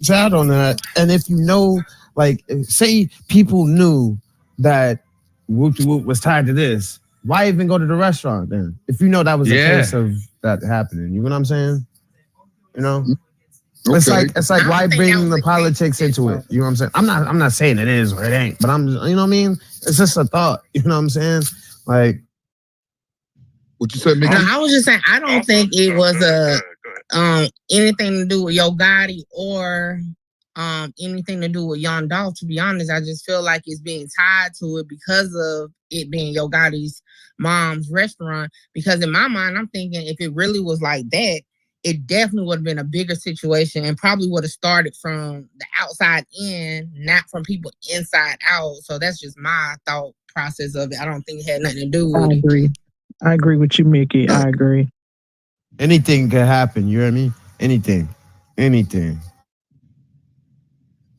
shout on that. And if you know, like, say people knew that Whoop Whoop was tied to this, why even go to the restaurant then? If you know that was the case of that happening, you know what I'm saying? You know. Okay. It's like why bring the politics into it? You know what I'm saying? I'm not saying it is or it ain't, but you know what I mean? It's just a thought. You know what I'm saying? Like, what you said, Mickey? I was just saying I don't think it was anything to do with Yo Gotti or anything to do with Young Dolph. To be honest, I just feel like it's being tied to it because of it being Yo Gotti's mom's restaurant. Because in my mind, I'm thinking if it really was like that, it definitely would have been a bigger situation and probably would have started from the outside in, not from people inside out. So that's just my thought process of it. I don't think it had nothing to do with it. I agree with you, Mickey. I agree. Anything could happen. You know what I mean? Anything.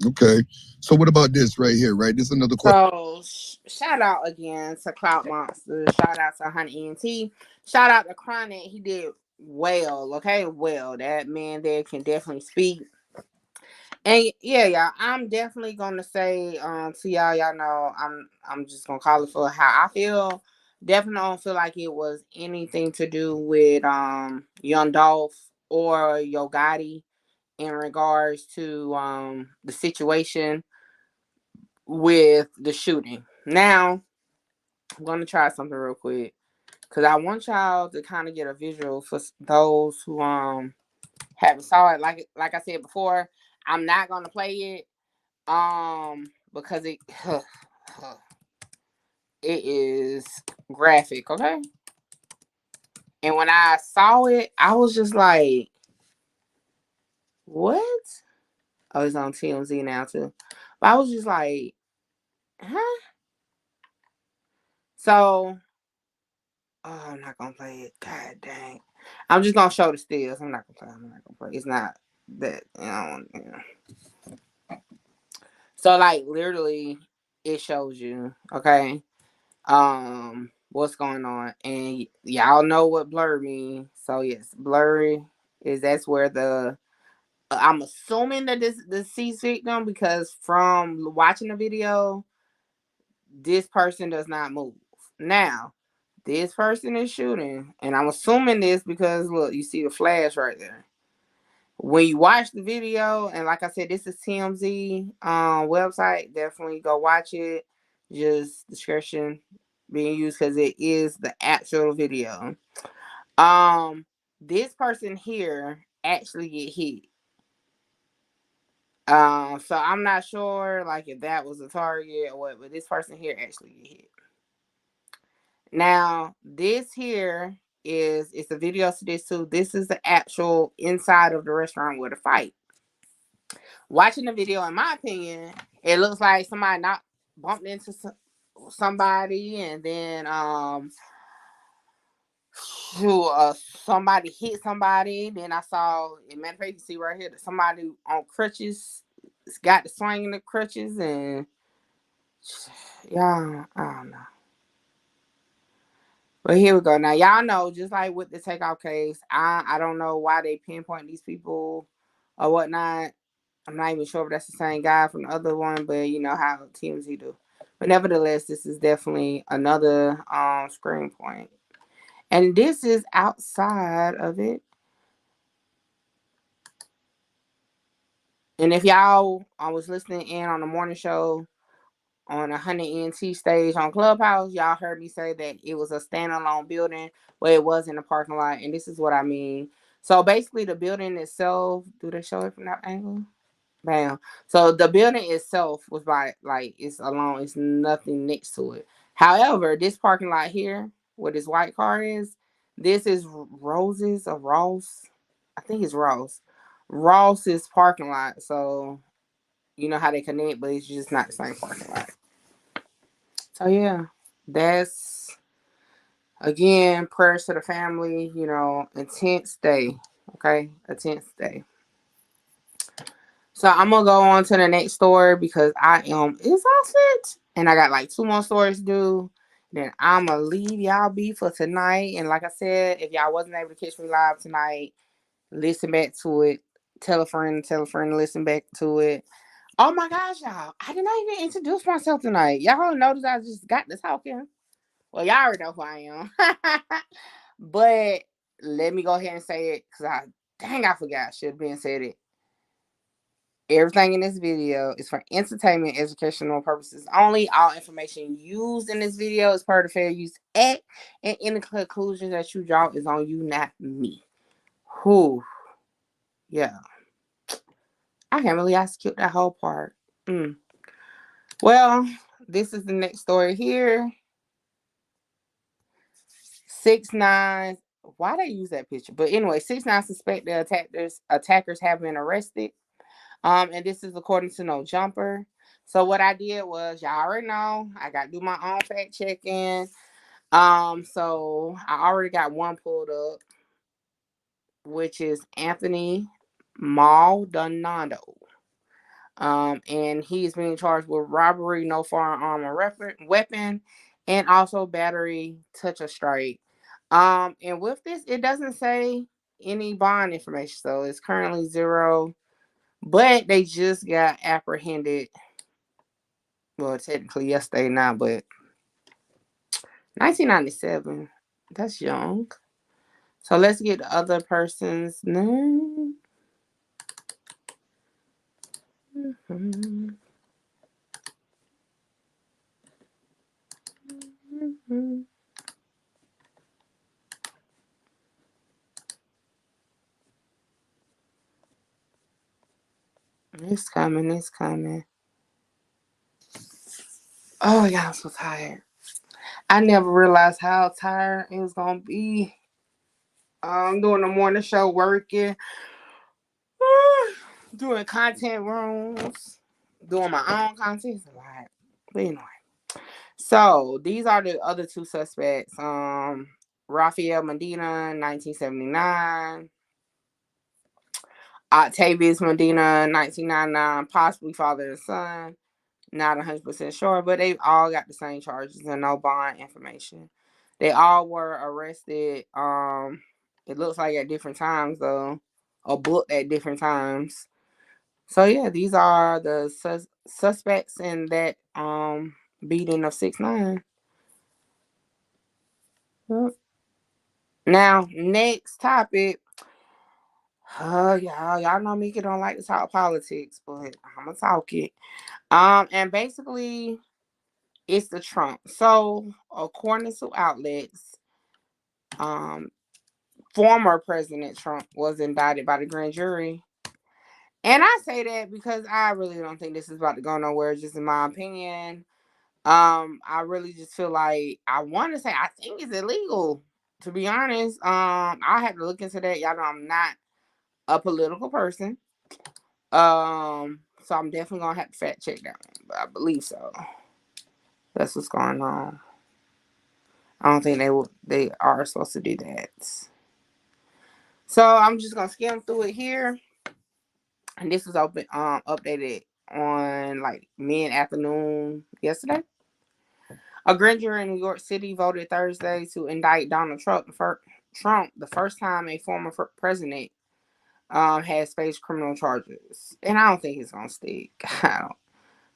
Okay. So what about this right here, right? This is another question. So shout out again to Clout Monster. Shout out to Honey ENT. Shout out to Chronic. He did well. Okay, well, that man there can definitely speak. And yeah, I'm definitely gonna say to y'all know I'm just gonna call it for how I feel. Definitely don't feel like it was anything to do with Young Dolph or Yo Gotti in regards to the situation with the shooting. Now, I'm gonna try something real quick because I want y'all to kind of get a visual for those who haven't saw it. Like I said before, I'm not gonna play it because it is graphic, okay? And when I saw it, I was just like, what? Oh, it's on TMZ now too. But I was just like, huh? So, oh, I'm not gonna play it. God dang. I'm just gonna show the stills. I'm not gonna play. It's not that, So like literally it shows you, okay, what's going on. And y'all know what blur means. So yes, blurry is that's where the I'm assuming that this the deceased victim, because from watching the video, this person does not move. Now, this person is shooting, and I'm assuming this because look, you see the flash right there. When you watch the video, and like I said, this is TMZ website. Definitely go watch it. Just discretion being used because it is the actual video. This person here actually get hit. So I'm not sure like if that was a target or what, but this person here actually get hit. Now, this here is it's a video to this too. This is the actual inside of the restaurant where the fight. Watching the video, in my opinion, it looks like somebody not bumped into somebody, and then somebody hit somebody. Then I saw, in matter of fact, you see right here that somebody on crutches got the swinging the crutches, and yeah, I don't know. But here we go. Now y'all know, just like with the takeout case, I don't know why they pinpoint these people or whatnot. I'm not even sure if that's the same guy from the other one, but you know how TMZ do. But nevertheless, this is definitely another screen point. And this is outside of it. And if y'all was listening in on the morning show on 100 NT stage on Clubhouse, y'all heard me say that it was a standalone building, but it was in a parking lot. And this is what I mean. So basically the building itself, do they show it from that angle? Bam. So the building itself was by like it's alone, it's nothing next to it. However, this parking lot here, where this white car is, this is Rose's or Ross. I think it's Ross. Ross's parking lot. So you know how they connect, but it's just not the same parking lot. So yeah, that's again prayers to the family. You know, intense day. Okay, intense day. So I'm gonna go on to the next story because I am exhausted and I got like 2 more stories to do. Then I'm gonna leave y'all be for tonight. And like I said, if y'all wasn't able to catch me live tonight, listen back to it. Tell a friend to listen back to it. Oh my gosh, y'all. I did not even introduce myself tonight. Y'all notice I just got to talking. Well, y'all already know who I am. But let me go ahead and say it because I forgot. Should have been said it. Everything in this video is for entertainment, educational purposes only. All information used in this video is part of fair use act, and any conclusions that you draw is on you, not me. Whew. Yeah. I can't believe I skipped that whole part. Well, this is the next story here. 6ix9ine. Why they use that picture? But anyway, 6ix9ine suspected attackers have been arrested. And this is according to No Jumper. So what I did was, y'all already know, I got to do my own fact checking. So I already got one pulled up, which is Anthony Maldonado. And he's being charged with robbery, no firearm or weapon, and also battery, touch or strike. And with this, it doesn't say any bond information, so it's currently 0. But they just got apprehended. Well, technically yesterday now, but 1997. That's young. So let's get the other person's name. It's coming. It's coming. Oh, yeah, I'm so tired. I never realized how tired it was gonna be. Doing the morning show, working, doing content rooms, doing my own content. It's a lot. But anyway, so these are the other two suspects. Rafael Medina, 1979. Octavius Medina, 1999, possibly father and son. Not 100% sure, but they all got the same charges and no bond information. They all were arrested. It looks like at different times though, or booked at different times. So yeah, these are the suspects in that beating of 6ix9ine. Yep. Now, next topic. Y'all know me. Don't like to talk politics, but I'm gonna talk it. And basically, it's the Trump. So, according to outlets, former President Trump was indicted by the grand jury. And I say that because I really don't think this is about to go nowhere, just in my opinion. I really just feel like I think it's illegal, to be honest. I have to look into that. Y'all know I'm not a political person. So I'm definitely gonna have to fact check that one, but I believe so. That's what's going on. I don't think they are supposed to do that. So I'm just gonna skim through it here, and this was updated on like mid afternoon yesterday. A grand jury in New York City voted Thursday to indict Donald Trump, the first time a former president has faced criminal charges, and I don't think it's gonna stick. I don't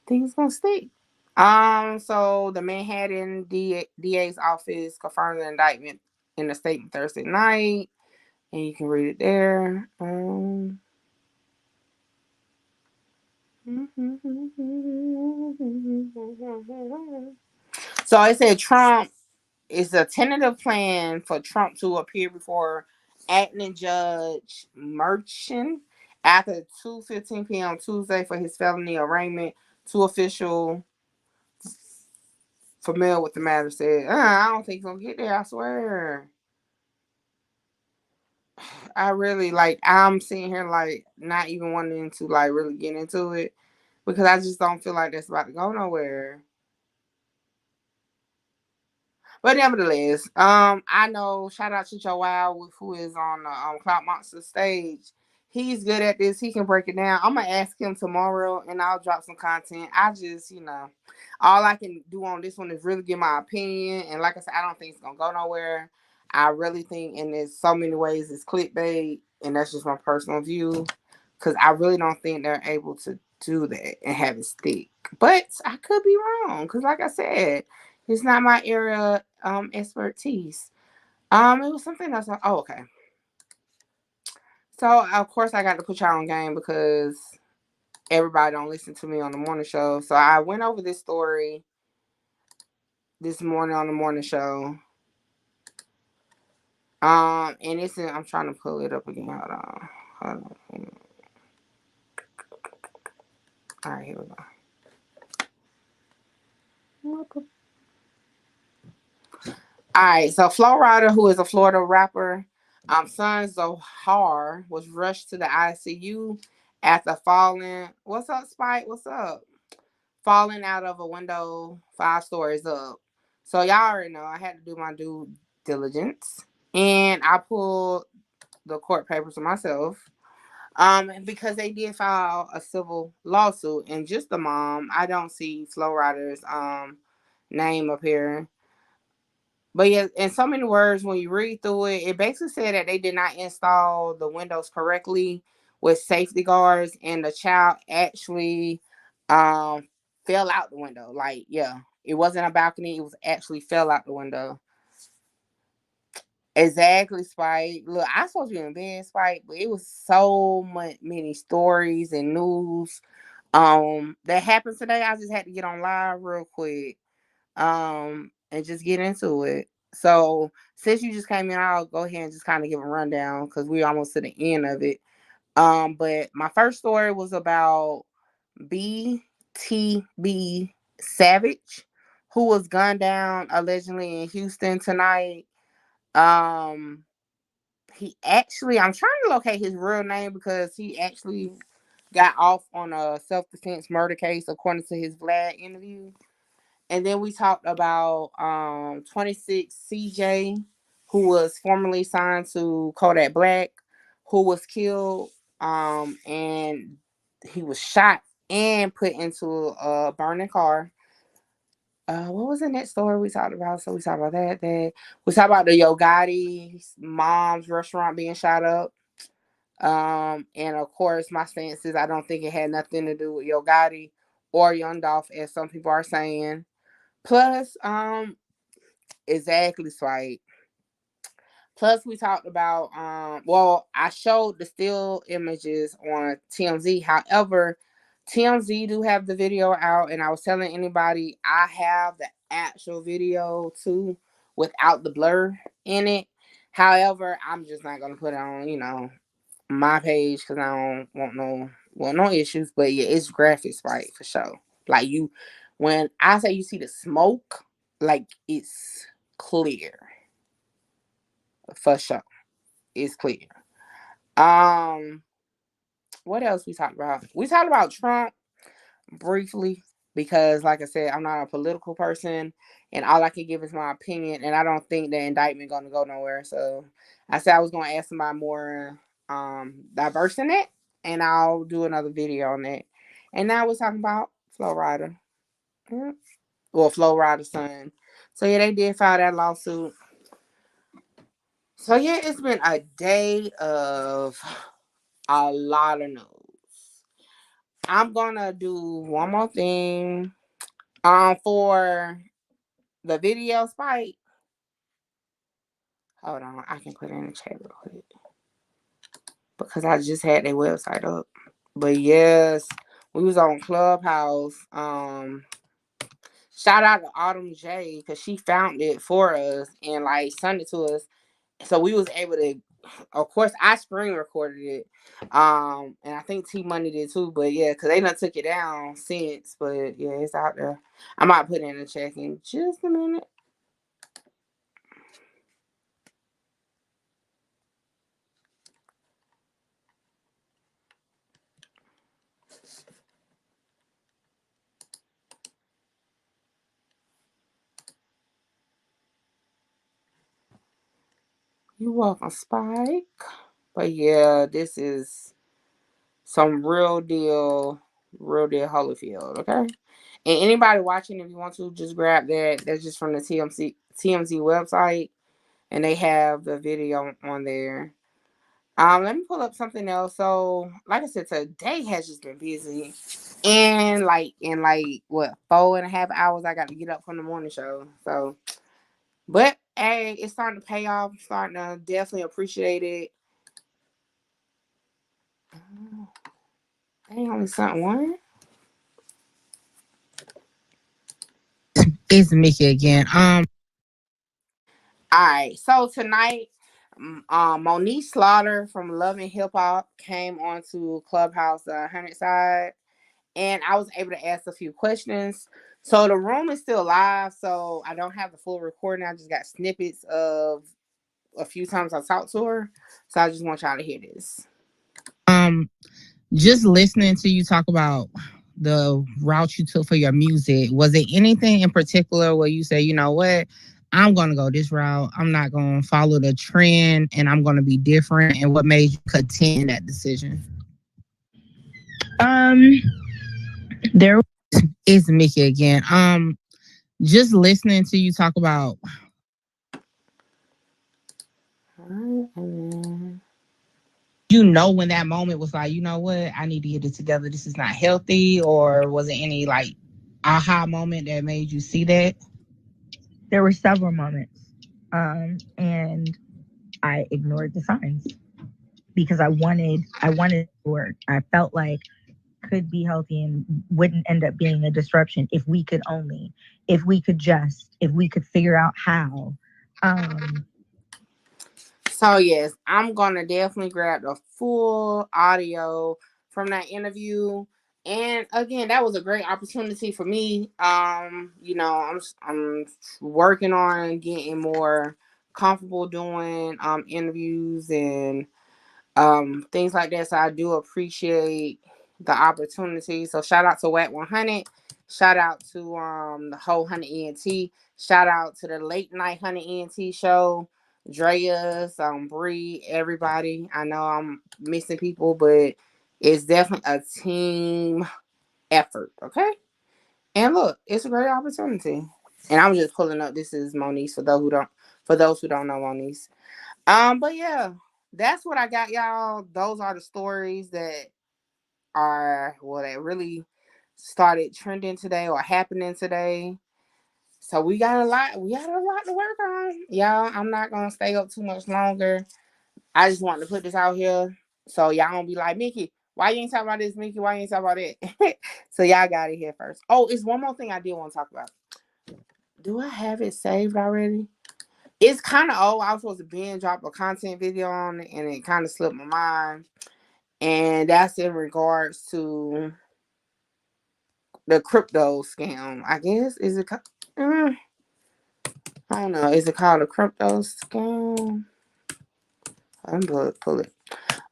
think it's gonna stick. So the Manhattan DA's office confirmed the indictment in a statement Thursday night, and you can read it there. So it said Trump is a tentative plan for Trump to appear before acting Judge Merchan after 2:15 p.m. Tuesday for his felony arraignment. Two official familiar with the matter said, I don't think he's gonna get there, I swear. I really I'm sitting here not even wanting to really get into it because I just don't feel like that's about to go nowhere. But nevertheless, I know, shout out to Joe Wild, who is on the Cloud Monster stage. He's good at this. He can break it down. I'm going to ask him tomorrow, and I'll drop some content. I just, all I can do on this one is really give my opinion. And like I said, I don't think it's going to go nowhere. I really think, and there's so many ways it's clickbait, and that's just my personal view, because I really don't think they're able to do that and have it stick. But I could be wrong, because like I said, it's not my area expertise. It was something else. Oh, okay. So of course I got to put y'all on game because everybody don't listen to me on the morning show. So I went over this story this morning on the morning show. And it's I'm trying to pull it up again. Hold on. All right, here we go. All right, so Flo Rida, who is a Florida rapper, son Zohar was rushed to the ICU after falling. What's up, Spike? What's up? Falling out of a window 5 stories up. So y'all already know I had to do my due diligence, and I pulled the court papers for myself. Because they did file a civil lawsuit, and just the mom, I don't see Flo Rida's name up here. But yeah, in so many words, when you read through it, it basically said that they did not install the windows correctly, with safety guards, and the child actually fell out the window. Like, yeah, it wasn't a balcony, it was actually fell out the window. Exactly, Spike. Look, I supposed to be in bed, Spike, but it was so many stories and news that happened today. I just had to get on live real quick and just get into it. So since you just came in, I'll go ahead and just kind of give a rundown because we're almost to the end of it. But my first story was about BTB Savage, who was gunned down allegedly in Houston tonight. He actually, I'm trying to locate his real name because he actually got off on a self-defense murder case according to his Vlad interview. And then we talked about 26CeeJay, who was formerly signed to Kodak Black, who was killed, and he was shot and put into a burning car. What was the next story we talked about? So we talked about that. We talked about the Yo Gotti's mom's restaurant being shot up. And of course, my stance is I don't think it had nothing to do with Yo Gotti or Young Dolph, as some people are saying. Plus, exactly, Spike. Plus, we talked about, well, I showed the still images on TMZ. However, TMZ do have the video out, and I was telling anybody I have the actual video too without the blur in it. However, I'm just not going to put it on, my page because I don't want no issues. But yeah, it's graphics, right, for sure. Like when I say you see the smoke, like it's clear. For sure. It's clear. What else we talked about? We talked about Trump briefly because, like I said, I'm not a political person, and all I can give is my opinion, and I don't think the indictment gonna go nowhere. So I said I was gonna ask somebody more diverse in it, and I'll do another video on that. And now we're talking about Flo Rida. Yeah. Well, Flo Rida's son. So yeah, they did file that lawsuit. So yeah, it's been a day of a lot of news. I'm gonna do one more thing. For the video, Spike. Hold on, I can put it in the chat real quick because I just had their website up. But yes, we was on Clubhouse. Shout out to Autumn J because she found it for us and like sent it to us, so we was able to. Of course, I screen recorded it, and I think T Money did too. But yeah, because they done took it down since. But yeah, it's out there. I might put it in the check in just a minute. You're welcome, Spike. But yeah, this is some real deal Holyfield, okay? And anybody watching, if you want to, just grab that. That's just from the TMZ website, and they have the video on there. Let me pull up something else. So, like I said, today has just been busy, and in what 4.5 hours, I got to get up from the morning show. So, but hey, it's starting to pay off. I'm starting to definitely appreciate it. They only sent one. It's Mickey again. All right. So tonight, Monique Slaughter from Love and Hip Hop came onto Clubhouse 100 side, and I was able to ask a few questions. So the room is still live, so I don't have the full recording. I just got snippets of a few times I talked to her. So I just want y'all to hear this. Just listening to you talk about the route you took for your music, was it anything in particular where you say, you know what, I'm going to go this route, I'm not going to follow the trend, and I'm going to be different? And what made you contend that decision? There is Mickey again. Just listening to you talk about You know when that moment was like, you know what, I need to get it together. This is not healthy, or was it any like aha moment that made you see that? There were several moments, and I ignored the signs because I wanted to work. I felt like could be healthy and wouldn't end up being a disruption if we could figure out how. So yes, I'm gonna definitely grab the full audio from that interview. And again, that was a great opportunity for me. I'm working on getting more comfortable doing interviews and things like that. So I do appreciate the opportunity. So shout out to WAC 100. Shout out to the whole 100 ENT. Shout out to the late night 100 ENT show. Drea's, Bree, everybody. I know I'm missing people, but it's definitely a team effort. Okay. And look, it's a great opportunity. And I'm just pulling up. This is Moniece for those who don't know Moniece. But yeah, that's what I got, y'all. Those are the stories that really started trending today or happening today. So we got a lot to work on. Y'all, I'm not gonna stay up too much longer. I just wanted to put this out here so y'all don't be like, Mickey, why you ain't talking about this, Mickey? Why you ain't talking about that? So y'all got it here first. Oh, it's one more thing I did want to talk about. Do I have it saved already? It's kind of old. I was supposed to binge drop a content video on it, and it kind of slipped my mind. And that's in regards to the crypto scam. I guess I don't know. Is it called a crypto scam? I'm gonna pull it.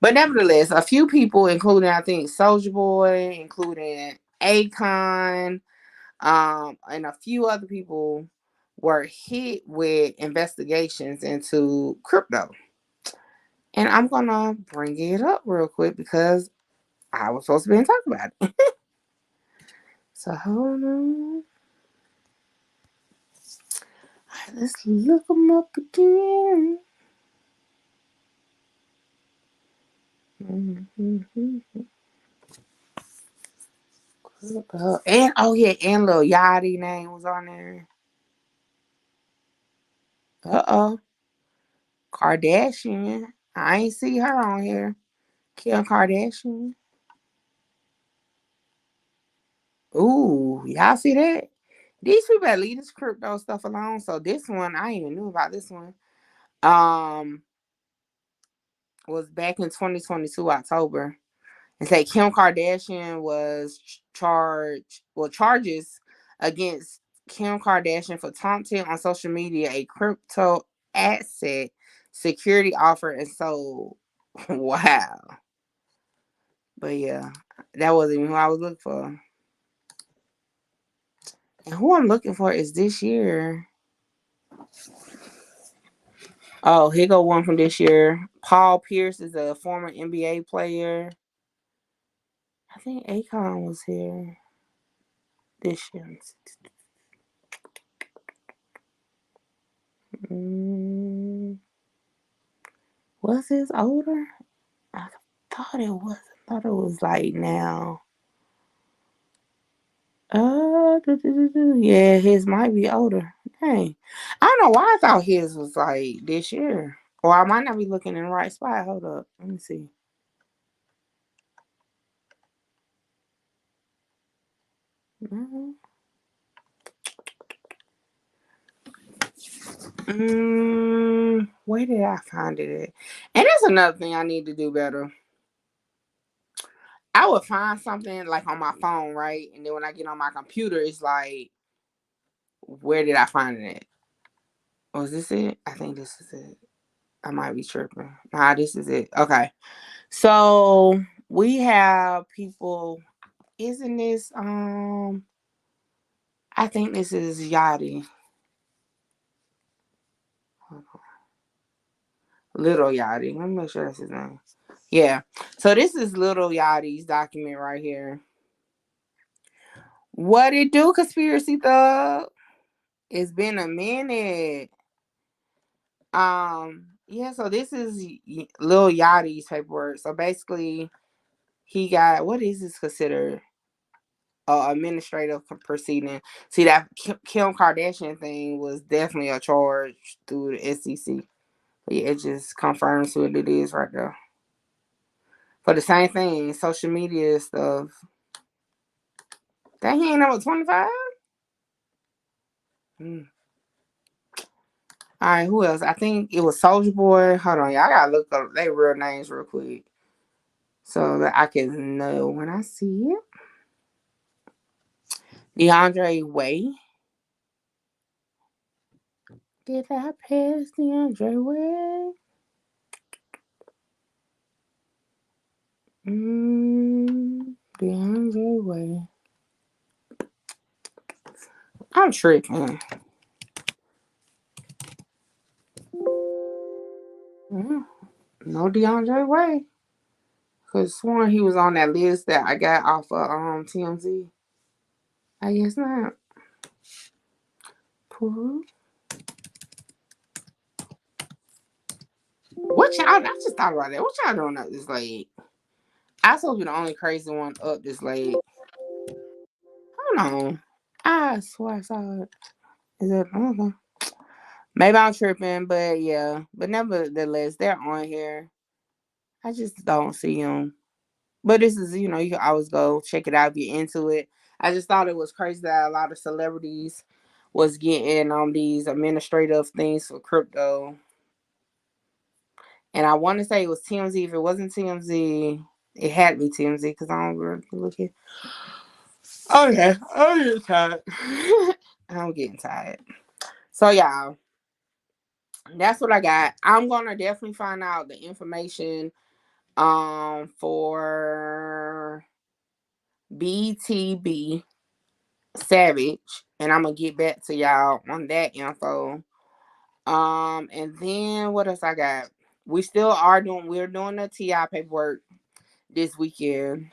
But nevertheless, a few people, including I think Soulja Boy, including Akon, and a few other people were hit with investigations into crypto. And I'm gonna bring it up real quick because I was supposed to be in talk about it. So hold on. All right, let's look them up again. And oh yeah, and Lil Yachty name was on there. Kardashian. I ain't see her on here. Kim Kardashian. Ooh, y'all see that? These people that leave this crypto stuff alone. So this one, I even knew about this one. Was back in 2022 October. And say Kim Kardashian was charges against Kim Kardashian for taunting on social media a crypto asset security offer and sold. Wow. But yeah, that wasn't even who I was looking for. And who I'm looking for is this year. Oh, here go one from this year. Paul Pierce is a former NBA player. I think Akon was here this year. Was this older? I thought it was. I thought it was like now. Yeah, his might be older. Dang. I don't know why I thought his was like this year. Or I might not be looking in the right spot. Hold up. Let me see. Where did I find it at? And that's another thing I need to do better. I would find something like on my phone, right? And then when I get on my computer, it's like, where did I find it at? Was this it? I think this is it. I might be tripping. Nah, this is it. Okay. So we have people. Isn't this I think this is Yachty. Little Yachty. Let me make sure that's his name. Yeah. So this is Little Yachty's document right here. What it do, conspiracy thug? It's been a minute. Yeah, so this is Lil Yachty's paperwork. So basically, he got, what is this considered? Administrative proceeding. See, that Kim Kardashian thing was definitely a charge through the SEC. But yeah, it just confirms what it is right there. For the same thing, social media stuff. That he ain't number 25? All right, who else? I think it was Soulja Boy. Hold on, y'all. I gotta look up their real names real quick so that I can know when I see it. DeAndre Way. Did I pass DeAndre Way? DeAndre Way. I'm tripping. No DeAndre Way. Cause sworn he was on that list that I got off of TMZ. I guess not. What y'all? I just thought about that. What y'all doing up this late? I supposed to be the only crazy one up this late. Hold on. I swear I saw it. Is it? Okay. Maybe I'm tripping, but yeah. But nevertheless, they're on here. I just don't see them. But this is, you can always go check it out if you're into it. I just thought it was crazy that a lot of celebrities was getting on these administrative things for crypto. And I want to say it was TMZ. If it wasn't TMZ, it had to be TMZ because I don't really look at. Okay, I'm getting tired. I'm getting tired. So y'all, that's what I got. I'm gonna definitely find out the information for BTB Savage, and I'm gonna get back to y'all on that info. And then what else I got? We're doing the TI paperwork this weekend.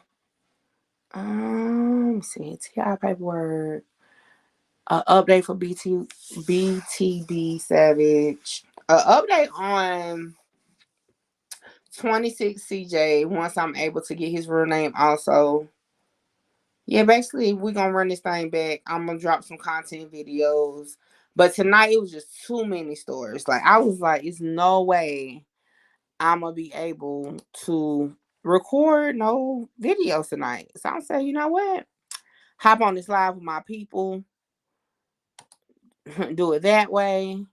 Let's see, TI paperwork. Update for BTB Savage. Update on 26CeeJay once I'm able to get his real name also. Yeah, basically, we're going to run this thing back. I'm going to drop some content videos. But tonight, it was just too many stories. Like, I was like, it's no way I'm going to be able to record no videos tonight. So I'm saying, you know what? Hop on this live with my people. Do it that way.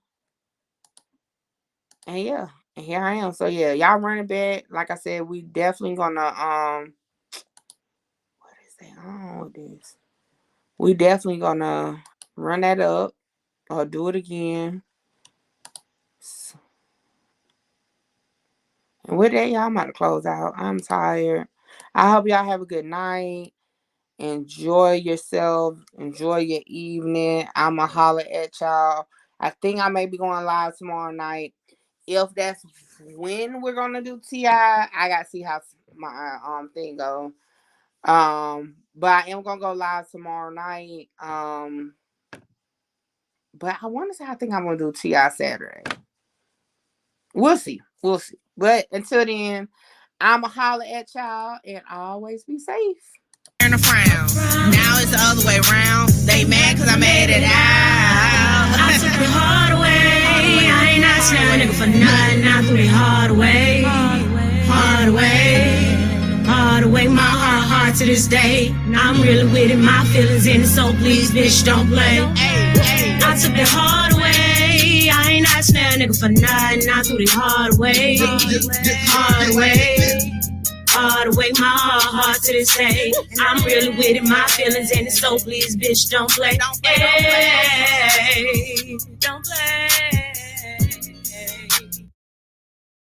And yeah, and here I am. So yeah, y'all run it back. Like I said, we definitely going to, what is that? Oh, this. We definitely going to run that up. Or do it again. And with that, y'all, I'm about to close out. I'm tired. I hope y'all have a good night. Enjoy yourself. Enjoy your evening. I'ma holler at y'all. I think I may be going live tomorrow night. If that's when we're gonna do TI, I gotta see how my thing go. But I am gonna go live tomorrow night. But I want to say I think I'm gonna do TI Saturday. We'll see. But until then, I'ma holler at y'all and always be safe. Turn a frown. Now it's the other way around. They mad cause I made it out. I took the hard way. I ain't asking a nigga for nothing. I threw the hard way. Hard way. My heart to this day. I'm really with it. My feelings in it. So please, bitch, don't play. I took the hard way. I ain't asking a nigga for nothing. I threw the hard way. Hard way, my heart to this day. I'm really with it, my feelings in it. So please, bitch, don't play. Hey.